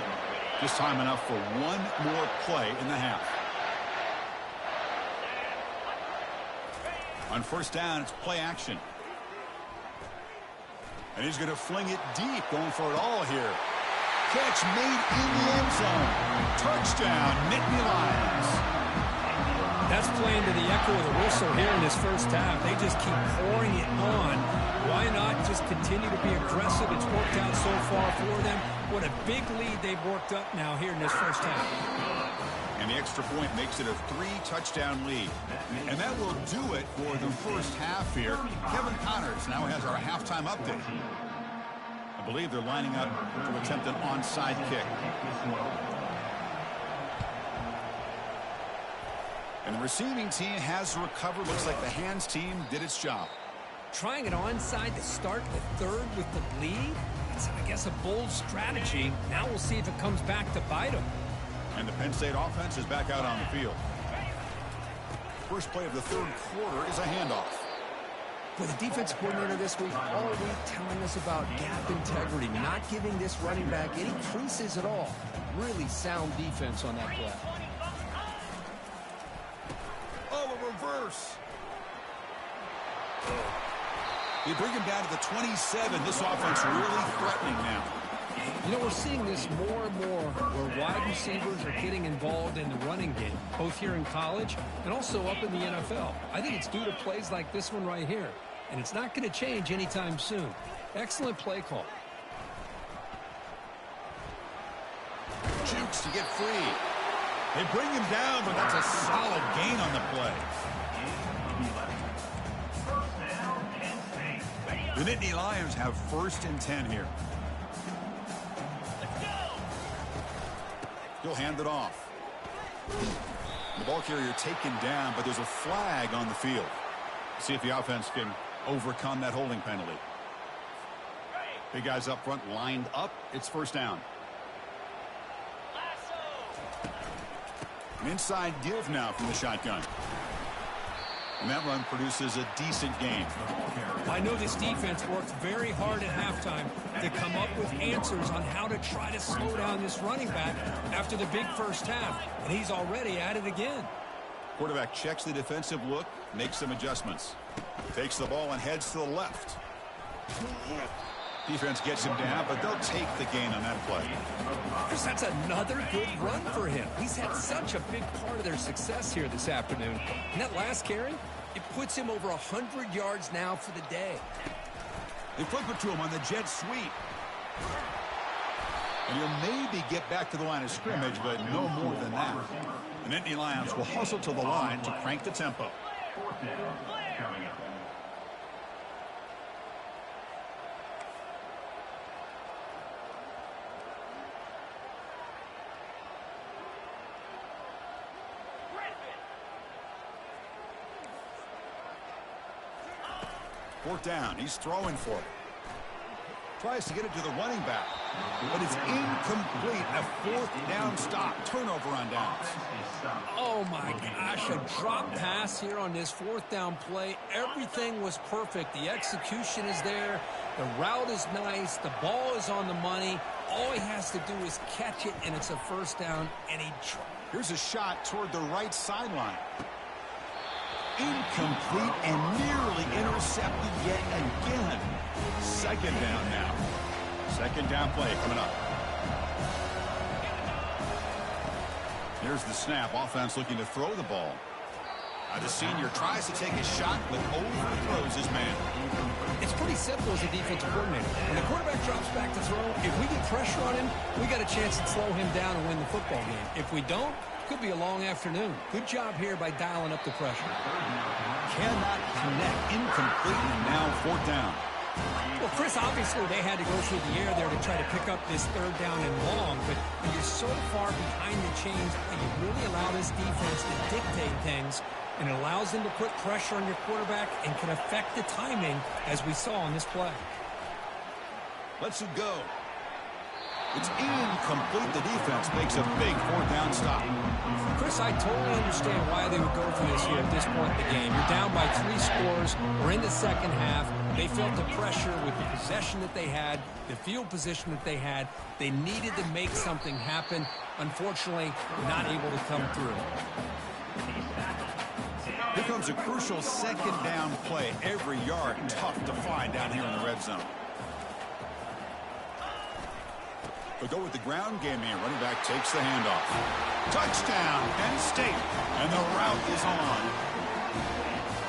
Just time enough for 1 more play in the half. On first down, it's play action. And he's going to fling it deep, going for it all here. Catch made in the end zone. Touchdown, Nittany Lions. That's playing to the echo of the whistle here in this first half. They just keep pouring it on. Why not just continue to be aggressive? It's worked out so far for them. What a big lead they've worked up now here in this first half. And the extra point makes it a 3-touchdown lead. And that will do it for the first half here. Kevin Connors now has our halftime update. I believe they're lining up to attempt an onside kick. And the receiving team has recovered. Looks like the hands team did its job. Trying it onside to start the third with the lead? It's, I guess, a bold strategy. Now we'll see if it comes back to bite them. And the Penn State offense is back out on the field. First play of the third quarter is a handoff. For the defense coordinator this week, all week telling us about gap integrity, not giving this running back any creases at all. Really sound defense on that play. Oh, a reverse. You bring him down to the 27. This offense really threatening now. You know, we're seeing this more and more where wide wide receivers are getting involved in the running game, both here in college and also up in the NFL. I think it's due to plays like this one right here, and it's not going to change anytime soon. Excellent play call. Jukes to get free. They bring him down, but that's a solid gain on the play. The Nittany Lions have 1st and 10 here. He'll hand it off. The ball carrier taken down, but there's a flag on the field. See if the offense can overcome that holding penalty. Big guys up front lined up. It's 1st down. An inside give now from the shotgun. And that run produces a decent gain. I know this defense worked very hard at halftime to come up with answers on how to try to slow down this running back after the big first half. And he's already at it again. Quarterback checks the defensive look, makes some adjustments. Takes the ball and heads to the left. Defense gets him down, but they'll take the gain on that play. Chris, that's another good run for him. He's had such a big part of their success here this afternoon. And that last carry, it puts him over 100 yards now for the day. They flip it to him on the jet sweep. And he'll maybe get back to the line of scrimmage, but no more than that. The Nittany Lions will hustle to the line to crank the tempo. 4th down, coming up. Fourth down. He's throwing for it. Tries to get it to the running back, but it's incomplete. A 4th down stop. Turnover on downs. Oh, my gosh. A drop pass here on this 4th down play. Everything was perfect. The execution is there. The route is nice. The ball is on the money. All he has to do is catch it, and it's a 1st down, and Here's a shot toward the right sideline. Incomplete and nearly intercepted yet again. 2nd down now. 2nd down play coming up. Here's the snap. Offense looking to throw the ball. The senior tries to take a shot, but overthrows his man. It's pretty simple as a defensive coordinator. When the quarterback drops back to throw, if we get pressure on him, we got a chance to slow him down and win the football game. If we don't, could be a long afternoon. Good job here by dialing up the pressure. Cannot connect. Incomplete, and now 4th down. Well, Chris, obviously they had to go through the air there to try to pick up this 3rd down and long, but when you're so far behind the chains, you really allow this defense to dictate things, and it allows them to put pressure on your quarterback and can affect the timing, as we saw on this play. Lets it go. It's incomplete. The defense makes a big 4th down stop. Chris, I totally understand why they would go for this here at this point in the game. You're down by 3 scores. We're in the 2nd half. They felt the pressure with the possession that they had, the field position that they had. They needed to make something happen. Unfortunately, not able to come through. Here comes a crucial 2nd down play. Every yard tough to find down here in the red zone. They'll go with the ground game here. Running back takes the handoff. Touchdown, Penn State. And the route is on.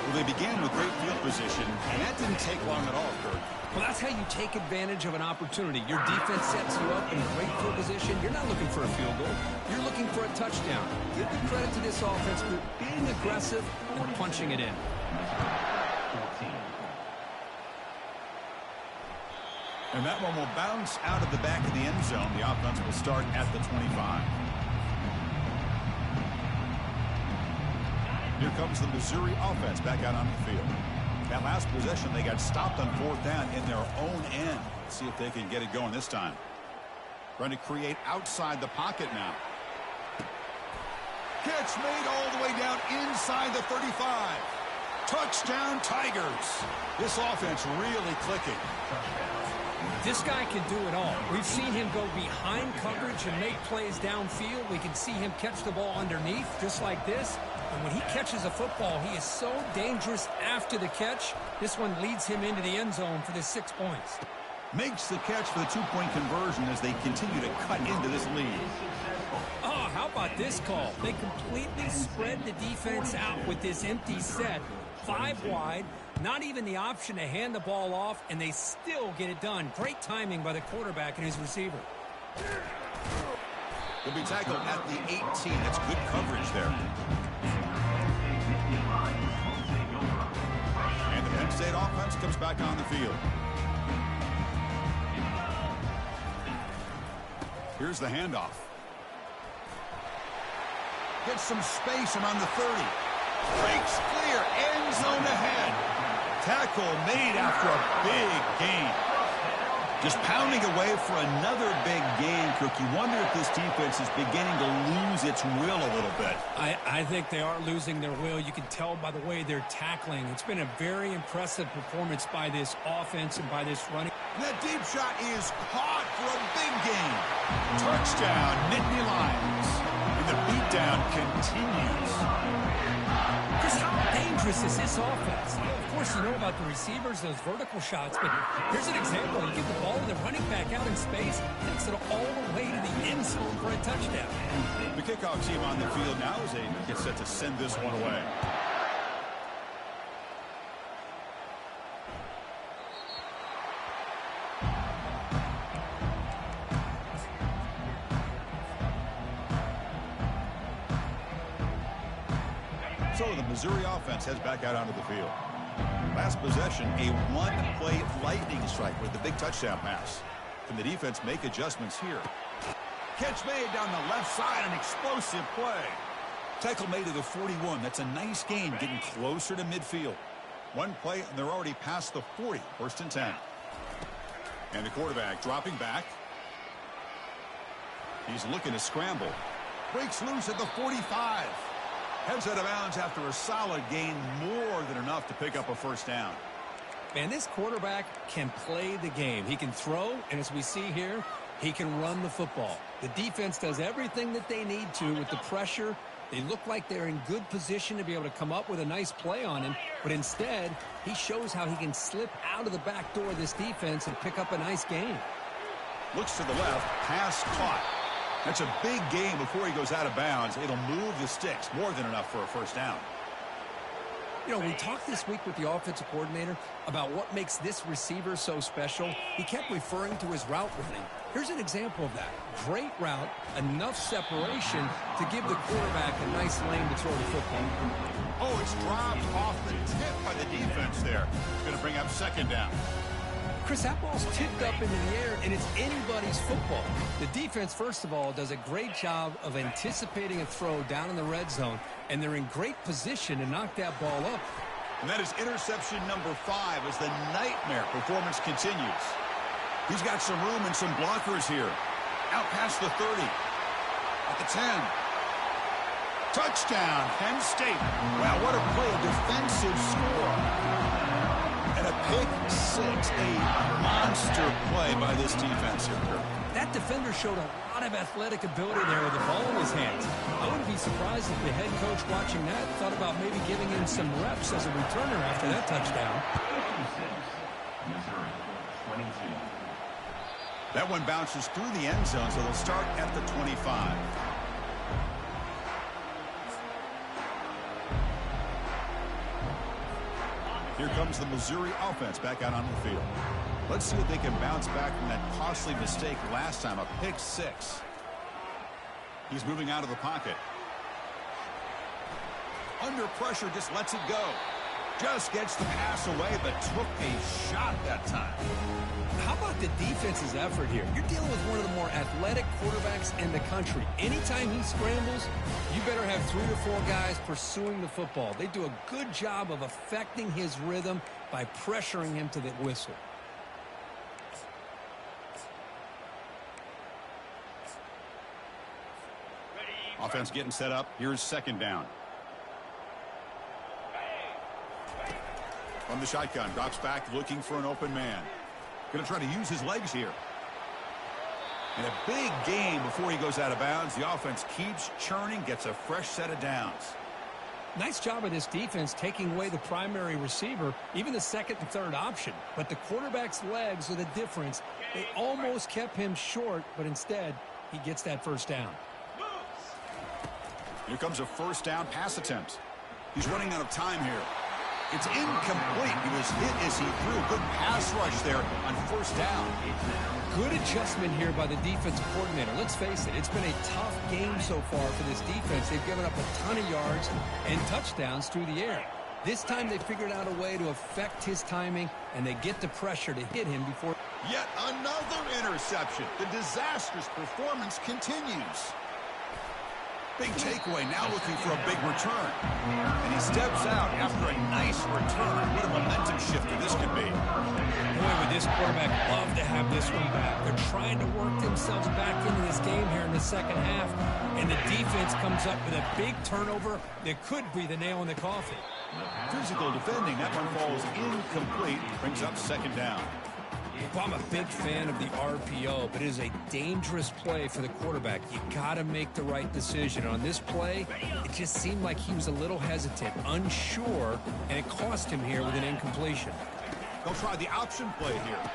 Well, they began with great field position, and that didn't take long at all, Kurt. Well, that's how you take advantage of an opportunity. Your defense sets you up in a great field position. You're not looking for a field goal. You're looking for a touchdown. Give the credit to this offense for being aggressive and punching it in. And that one will bounce out of the back of the end zone. The offense will start at the 25. Here comes the Missouri offense back out on the field. That last possession, they got stopped on 4th down in their own end. Let's see if they can get it going this time. Trying to create outside the pocket now. Catch made all the way down inside the 35. Touchdown, Tigers. This offense really clicking. This guy can do it all. We've seen him go behind coverage and make plays downfield. We can see him catch the ball underneath just like this. And when he catches a football, he is so dangerous after the catch. This one leads him into the end zone for the 6 points. Makes the catch for the two-point conversion as they continue to cut into this lead. Oh, how about this call? They completely spread the defense out with this empty set. 5 wide, not even the option to hand the ball off, and they still get it done. Great timing by the quarterback and his receiver. He'll be tackled at the 18. That's good coverage there. And the Penn State offense comes back on the field. Here's the handoff. Gets some space around the 30. Breaks clear. End zone ahead. Tackle made after a big gain. Just pounding away for another big gain, Cook. You wonder if this defense is beginning to lose its will a little bit. I think they are losing their will. You can tell by the way they're tackling. It's been a very impressive performance by this offense and by this running. And that deep shot is caught for a big gain. Touchdown, Nittany Lions. And the beatdown continues. Chris, how dangerous is this offense? Of course, you know about the receivers, those vertical shots, but here's an example. You get the ball to the running back out in space, takes it all the way to the end zone for a touchdown. The kickoff team on the field now as they get set to send this one away. So the Missouri offense heads back out onto the field. Last possession, a one-play lightning strike with the big touchdown pass. Can the defense make adjustments here? Catch made down the left side, an explosive play. Tackle made to the 41. That's a nice gain, getting closer to midfield. One play, and they're already past the 40. First and 10. And the quarterback dropping back. He's looking to scramble. Breaks loose at the 45. Heads out of bounds after a solid gain, more than enough to pick up a first down. Man, this quarterback can play the game. He can throw, and as we see here, he can run the football. The defense does everything that they need to with the pressure. They look like they're in good position to be able to come up with a nice play on him, but instead, he shows how he can slip out of the back door of this defense and pick up a nice gain. Looks to the left, pass caught. That's a big gain before he goes out of bounds. It'll move the sticks, more than enough for a first down. You know, we talked this week with the offensive coordinator about what makes this receiver so special. He kept referring to his route running. Here's an example of that. Great route, enough separation to give the quarterback a nice lane to throw the football. Oh, it's dropped off the tip by the defense there. Going to bring up second down. Chris, that ball's tipped up into the air, and it's anybody's football. The defense, first of all, does a great job of anticipating a throw down in the red zone, and they're in great position to knock that ball up. And that is interception number 5 as the nightmare performance continues. He's got some room and some blockers here. Out past the 30. At the 10. Touchdown, Penn State. Wow, what a play, a defensive score. And a pick 6, a monster play by this defense here. That defender showed a lot of athletic ability there with the ball in his hands. I wouldn't be surprised if the head coach watching that thought about maybe giving him some reps as a returner after that touchdown. That one bounces through the end zone, so they'll start at the 25. Here comes the Missouri offense back out on the field. Let's see if they can bounce back from that costly mistake last time, a pick 6. He's moving out of the pocket. Under pressure, just lets it go. Just gets the pass away, but took a shot that time. How about the defense's effort here? You're dealing with one of the more athletic quarterbacks in the country. Anytime he scrambles, you better have 3 or 4 guys pursuing the football. They do a good job of affecting his rhythm by pressuring him to the whistle. Offense getting set up. Here's second down. From the shotgun, drops back looking for an open man. Going to try to use his legs here. And a big gain before he goes out of bounds. The offense keeps churning, gets a fresh set of downs. Nice job of this defense taking away the primary receiver, even the second and third option. But the quarterback's legs are the difference. They almost kept him short, but instead, he gets that first down. Here comes a first down pass attempt. He's running out of time here. It's incomplete. He was hit as he threw. Good pass rush there on first down. Good adjustment here by the defensive coordinator. Let's face it, it's been a tough game so far for this defense. They've given up a ton of yards and touchdowns through the air. This time they figured out a way to affect his timing, and they get the pressure to hit him before. Yet another interception. The disastrous performance continues. Big takeaway, now looking for a big return. And he steps out after a nice return. What a momentum shifter this could be. Boy, would this quarterback love to have this one back. They're trying to work themselves back into this game here in the second half. And the defense comes up with a big turnover that could be the nail in the coffin. Physical defending, that one falls incomplete. Brings up second down. Well, I'm a big fan of the RPO, but it is a dangerous play for the quarterback. You got to make the right decision. On this play, it just seemed like he was a little hesitant, unsure, and it cost him here with an incompletion. They'll try the option play here.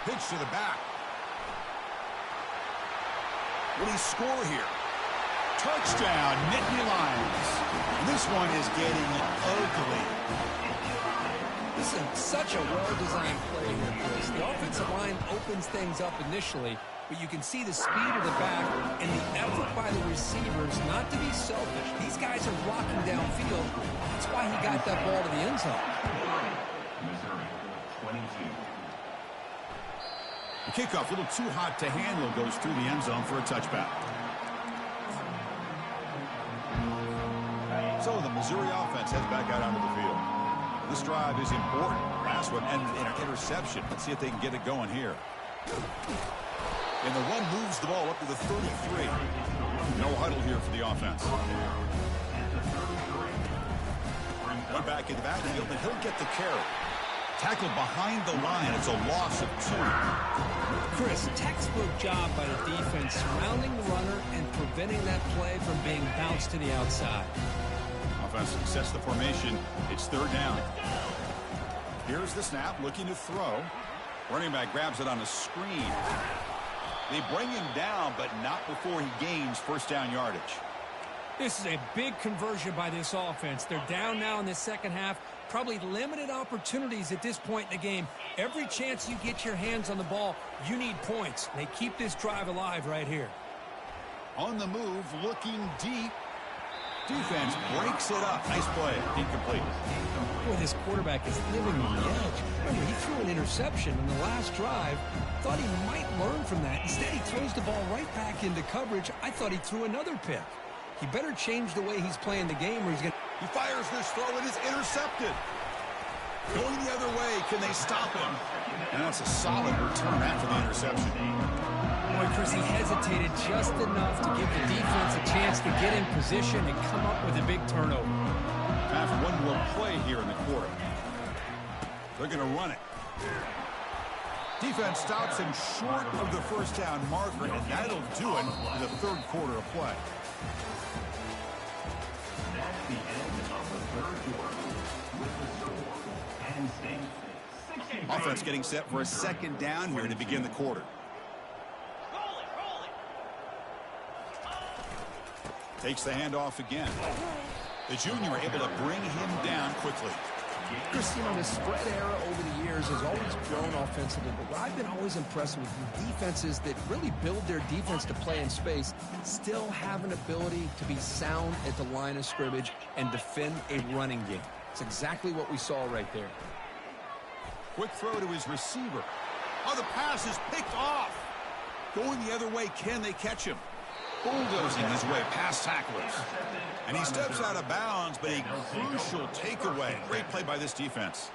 Pitch to the back. Will he score here? Touchdown, Nittany Lions. And this one is getting ugly. This is such a well-designed play here, Chris. The offensive line opens things up initially, but you can see the speed of the back and the effort by the receivers not to be selfish. These guys are rocking downfield. That's why he got that ball to the end zone. Missouri, 22. The kickoff, a little too hot to handle, goes through the end zone for a touchback. So the Missouri offense heads back out onto the field. This drive is important. Last one ended in an interception. Let's see if they can get it going here. And the run moves the ball up to the 33. No huddle here for the offense. One back in the backfield, but he'll get the carry. Tackled behind the line. It's a loss of 2. Chris, textbook job by the defense surrounding the runner and preventing that play from being bounced to the outside. Offense sets the formation. It's third down. Here's the snap, looking to throw. Running back grabs it on a screen. They bring him down, but not before he gains first down yardage. This is a big conversion by this offense. They're down now in the second half. Probably limited opportunities at this point in the game. Every chance you get your hands on the ball, you need points. They keep this drive alive right here. On the move, looking deep. Defense breaks it up. Nice play. Incomplete. Boy, this quarterback is living on the edge. Remember, he threw an interception in the last drive. Thought he might learn from that. Instead, he throws the ball right back into coverage. I thought he threw another pick. He better change the way he's playing the game or he's going to... He fires this throw. It is intercepted. Going the other way. Can they stop him? And that's a solid return after the interception. Boy, Chris, he hesitated just enough to give the defense a chance to get in position and come up with a big turnover. Time for one more play here in the quarter. They're going to run it. Defense stops him short of the first down marker, and that'll do it in the third quarter of play. That's the end of the third quarter. With the score, Penn State 60. Offense getting set for a second down here to begin the quarter. Takes the handoff again. The junior able to bring him down quickly. Chris, you know, the spread era over the years has always grown offensively, but what I've been always impressed with defenses that really build their defense to play in space still have an ability to be sound at the line of scrimmage and defend a running game. It's exactly what we saw right there. Quick throw to his receiver. Oh, the pass is picked off. Going the other way, can they catch him? Bulldozing his way past tacklers. And he steps out of bounds, but a crucial takeaway. Great play by this defense.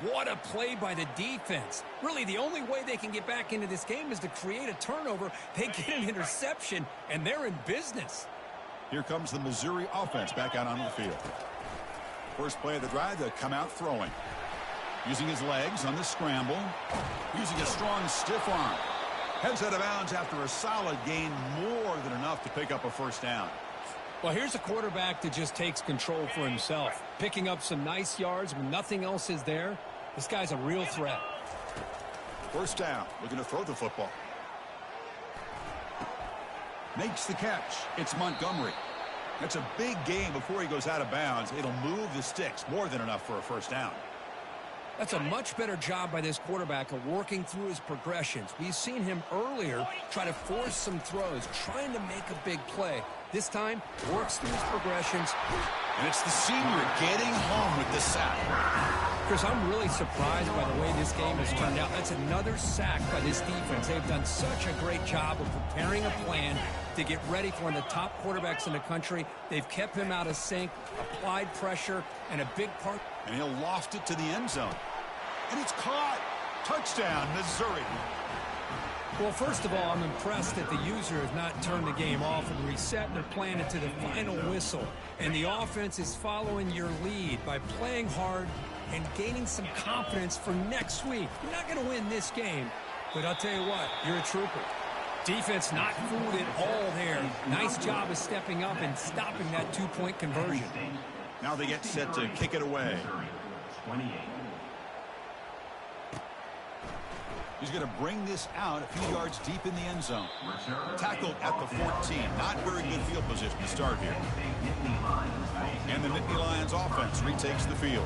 What a play by the defense. Really, the only way they can get back into this game is to create a turnover. They get an interception, and they're in business. Here comes the Missouri offense back out onto the field. First play of the drive, they'll come out throwing. Using his legs on the scramble. Using a strong stiff arm. Heads out of bounds after a solid gain, more than enough to pick up a first down. Well, here's a quarterback that just takes control for himself, picking up some nice yards when nothing else is there. This guy's a real threat. First down, looking to throw the football. Makes the catch. It's Montgomery. That's a big gain before he goes out of bounds. It'll move the sticks, more than enough for a first down. That's a much better job by this quarterback of working through his progressions. We've seen him earlier try to force some throws, trying to make a big play. This time, works through his progressions. And it's the senior getting home with the sack. Chris, I'm really surprised by the way this game has turned out. That's another sack by this defense. They've done such a great job of preparing a plan to get ready for one of the top quarterbacks in the country. They've kept him out of sync, applied pressure, and a big part. And he'll loft it to the end zone. And it's caught. Touchdown, Missouri. Well, first of all, I'm impressed that the user has not turned the game off and reset their plan into the final whistle. And the offense is following your lead by playing hard and gaining some confidence for next week. You're not going to win this game, but I'll tell you what, you're a trooper. Defense not fooled at all there. Nice job of stepping up and stopping that two-point conversion. Now they get set to kick it away. He's going to bring this out a few yards deep in the end zone. Tackled at the 14. Not very good field position to start here. And the Nittany Lions offense retakes the field.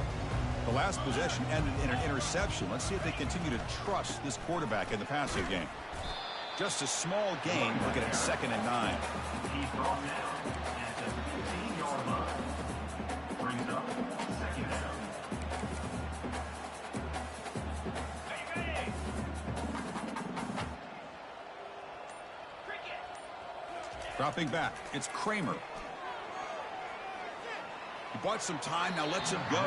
The last possession ended in an interception. Let's see if they continue to trust this quarterback in the passing game. Just a small gain, looking at 2nd and 9. He's brought down at the 15-yard line. Brings up 2nd down. Dropping back, it's Kramer. He bought some time, now lets him go.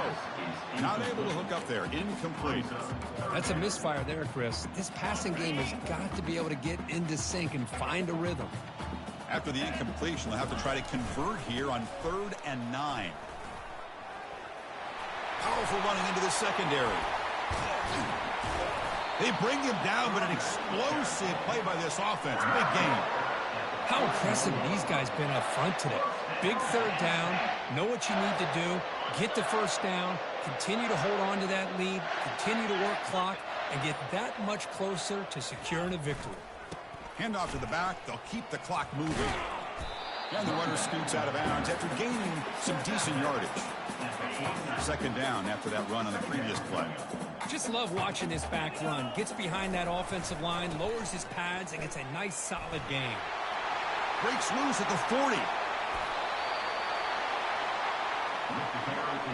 Not able to hook up there, incomplete. That's a misfire there, Chris. This passing game has got to be able to get into sync and find a rhythm. After the incompletion, they'll have to try to convert here on 3rd and 9. Powerful running into the secondary. They bring him down, but an explosive play by this offense. Big game. How impressive these guys been up front today. Big 3rd down, know what you need to do, get the first down, continue to hold on to that lead, continue to work clock, and get that much closer to securing a victory. Handoff to the back, they'll keep the clock moving. And the runner scoots out of bounds after gaining some decent yardage. 2nd down after that run on the previous play. Just love watching this back run. Gets behind that offensive line, lowers his pads, and gets a nice solid gain. Breaks loose at the 40.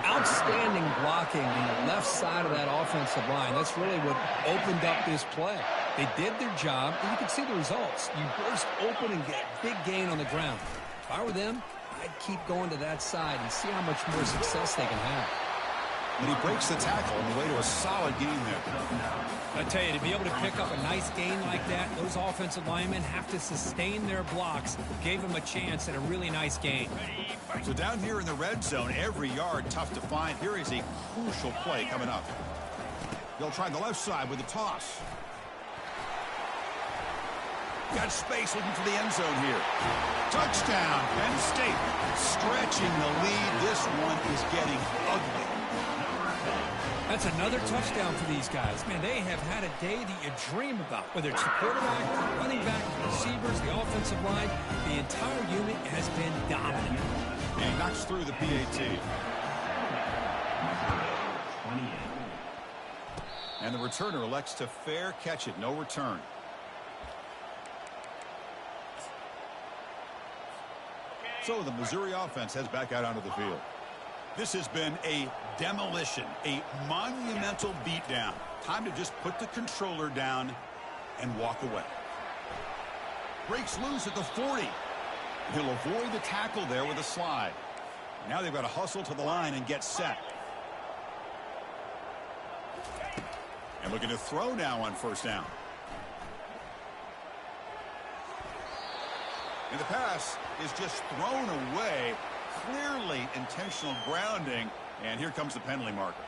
Outstanding blocking on the left side of that offensive line. That's really what opened up this play. They did their job, and you can see the results. You burst open and get a big gain on the ground. If I were them, I'd keep going to that side and see how much more success they can have. And he breaks the tackle on the way to a solid game there. I tell you, to be able to pick up a nice gain like that, those offensive linemen have to sustain their blocks. Gave them a chance at a really nice gain. So down here in the red zone, every yard tough to find. Here is a crucial play coming up. They'll try the left side with a toss. Got space looking for the end zone here. Touchdown, Penn State. Stretching the lead. This one is getting ugly. That's another touchdown for these guys. Man, they have had a day that you dream about. Whether it's the quarterback, the running back, the receivers, the offensive line, the entire unit has been dominant. And he knocks through the PAT. And the returner elects to fair catch it. No return. So the Missouri offense heads back out onto the field. This has been a demolition, a monumental beatdown. Time to just put the controller down and walk away. Breaks loose at the 40. He'll avoid the tackle there with a slide. Now they've got to hustle to the line and get set. And looking to throw now on 1st down. And the pass is just thrown away. Clearly intentional grounding. And here comes the penalty marker.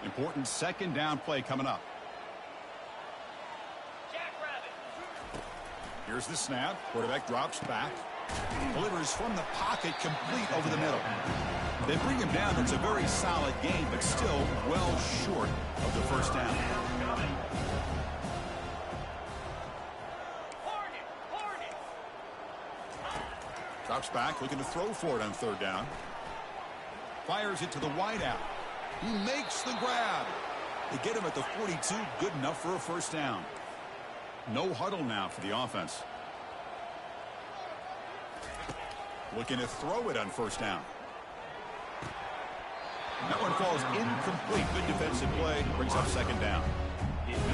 Important 2nd down play coming up. Here's the snap. Quarterback drops back. Delivers from the pocket, complete over the middle. They bring him down. It's a very solid game, but still well short of the first down. Drops back, looking to throw for it on third down. Fires it to the wideout. He makes the grab. They get him at the 42, good enough for a first down. No huddle now for the offense. Looking to throw it on first down. That one falls incomplete. Good defensive play. Brings up second down.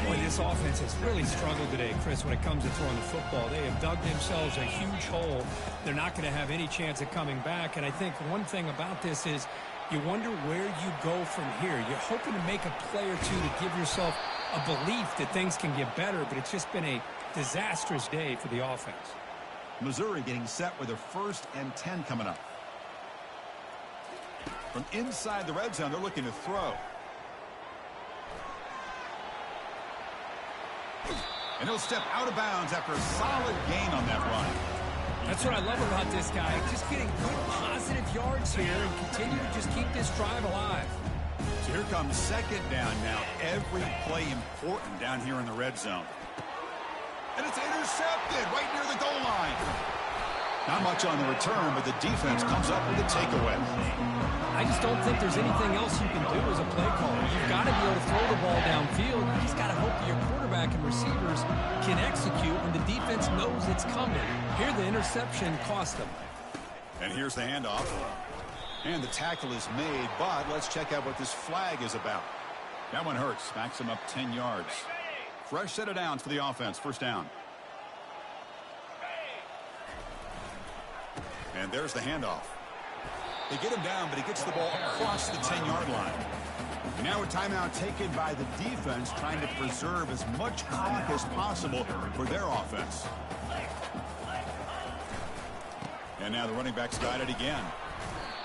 Boy, this offense has really struggled today, Chris, when it comes to throwing the football. They have dug themselves a huge hole. They're not going to have any chance of coming back. And I think one thing about this is you wonder where you go from here. You're hoping to make a play or two to give yourself a belief that things can get better, but it's just been a disastrous day for the offense. Missouri getting set with their 1st and 10 coming up. From inside the red zone, they're looking to throw. And he'll step out of bounds after a solid gain on that run. That's what I love about this guy. Just getting good positive yards here and continue to just keep this drive alive. So here comes second down now. Every play important down here in the red zone. And it's intercepted right near the goal line. Not much on the return, but the defense comes up with a takeaway. I just don't think there's anything else you can do as a play caller. You've got to be able to throw the ball downfield. You just got to hope that your quarterback and receivers can execute when the defense knows it's coming. Here, the interception cost them. And here's the handoff. And the tackle is made, but let's check out what this flag is about. That one hurts. Backs him up 10 yards. Fresh set of downs for the offense. First down. And there's the handoff. They get him down, but he gets the ball across the 10-yard line. Now a timeout taken by the defense, trying to preserve as much clock as possible for their offense. And now the running back's got it again.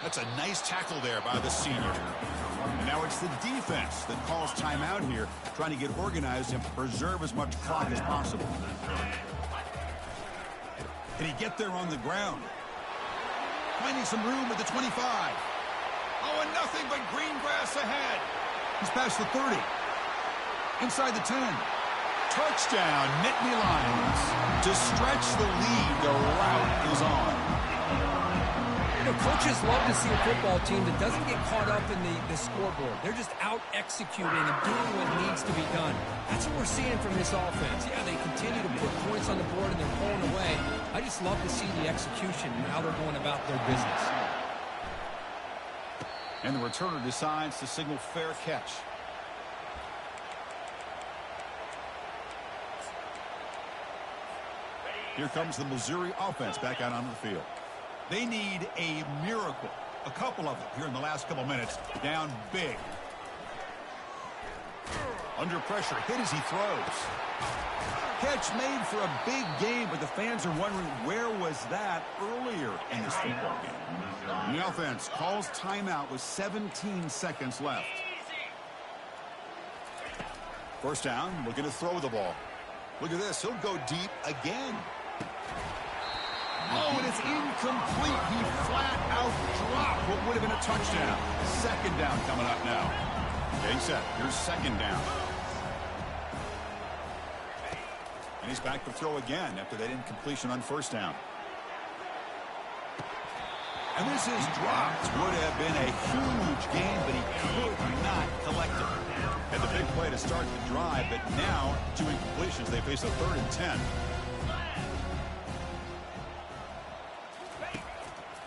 That's a nice tackle there by the senior. And now it's the defense that calls timeout here, trying to get organized and preserve as much clock as possible. Can he get there on the ground? Finding some room at the 25. Oh, and nothing but green grass ahead. He's past the 30. Inside the 10. Touchdown, Nittany Lions. To stretch the lead, the route is on. You know, coaches love to see a football team that doesn't get caught up in the scoreboard. They're just out executing and doing what needs to be done. That's what we're seeing from this offense. Yeah, they continue to put points on the board and they're pulling away. I just love to see the execution and how they're going about their business. And the returner decides to signal fair catch. Here comes the Missouri offense back out onto the field. They need a miracle. A couple of them here in the last couple minutes. Down big. Under pressure. Hit as he throws. Catch made for a big game, but the fans are wondering where was that earlier in this football game. The offense calls timeout with 17 seconds left. First down, looking to throw the ball. Look at this. He'll go deep again. Oh, and it's incomplete. He flat out dropped what would have been a touchdown. Second down coming up now. Getting set. Here's second down. And he's back to throw again after that incompletion on first down. And this is dropped. Would have been a huge game, but he could not collect it. Had the big play to start the drive, but now 2 incompletions. They face a 3rd and 10.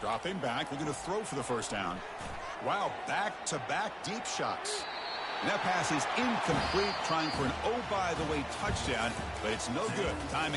Dropping back, looking to throw for the first down. Wow, back-to-back deep shots. And that pass is incomplete, trying for an oh-by-the-way touchdown, but it's no good. Time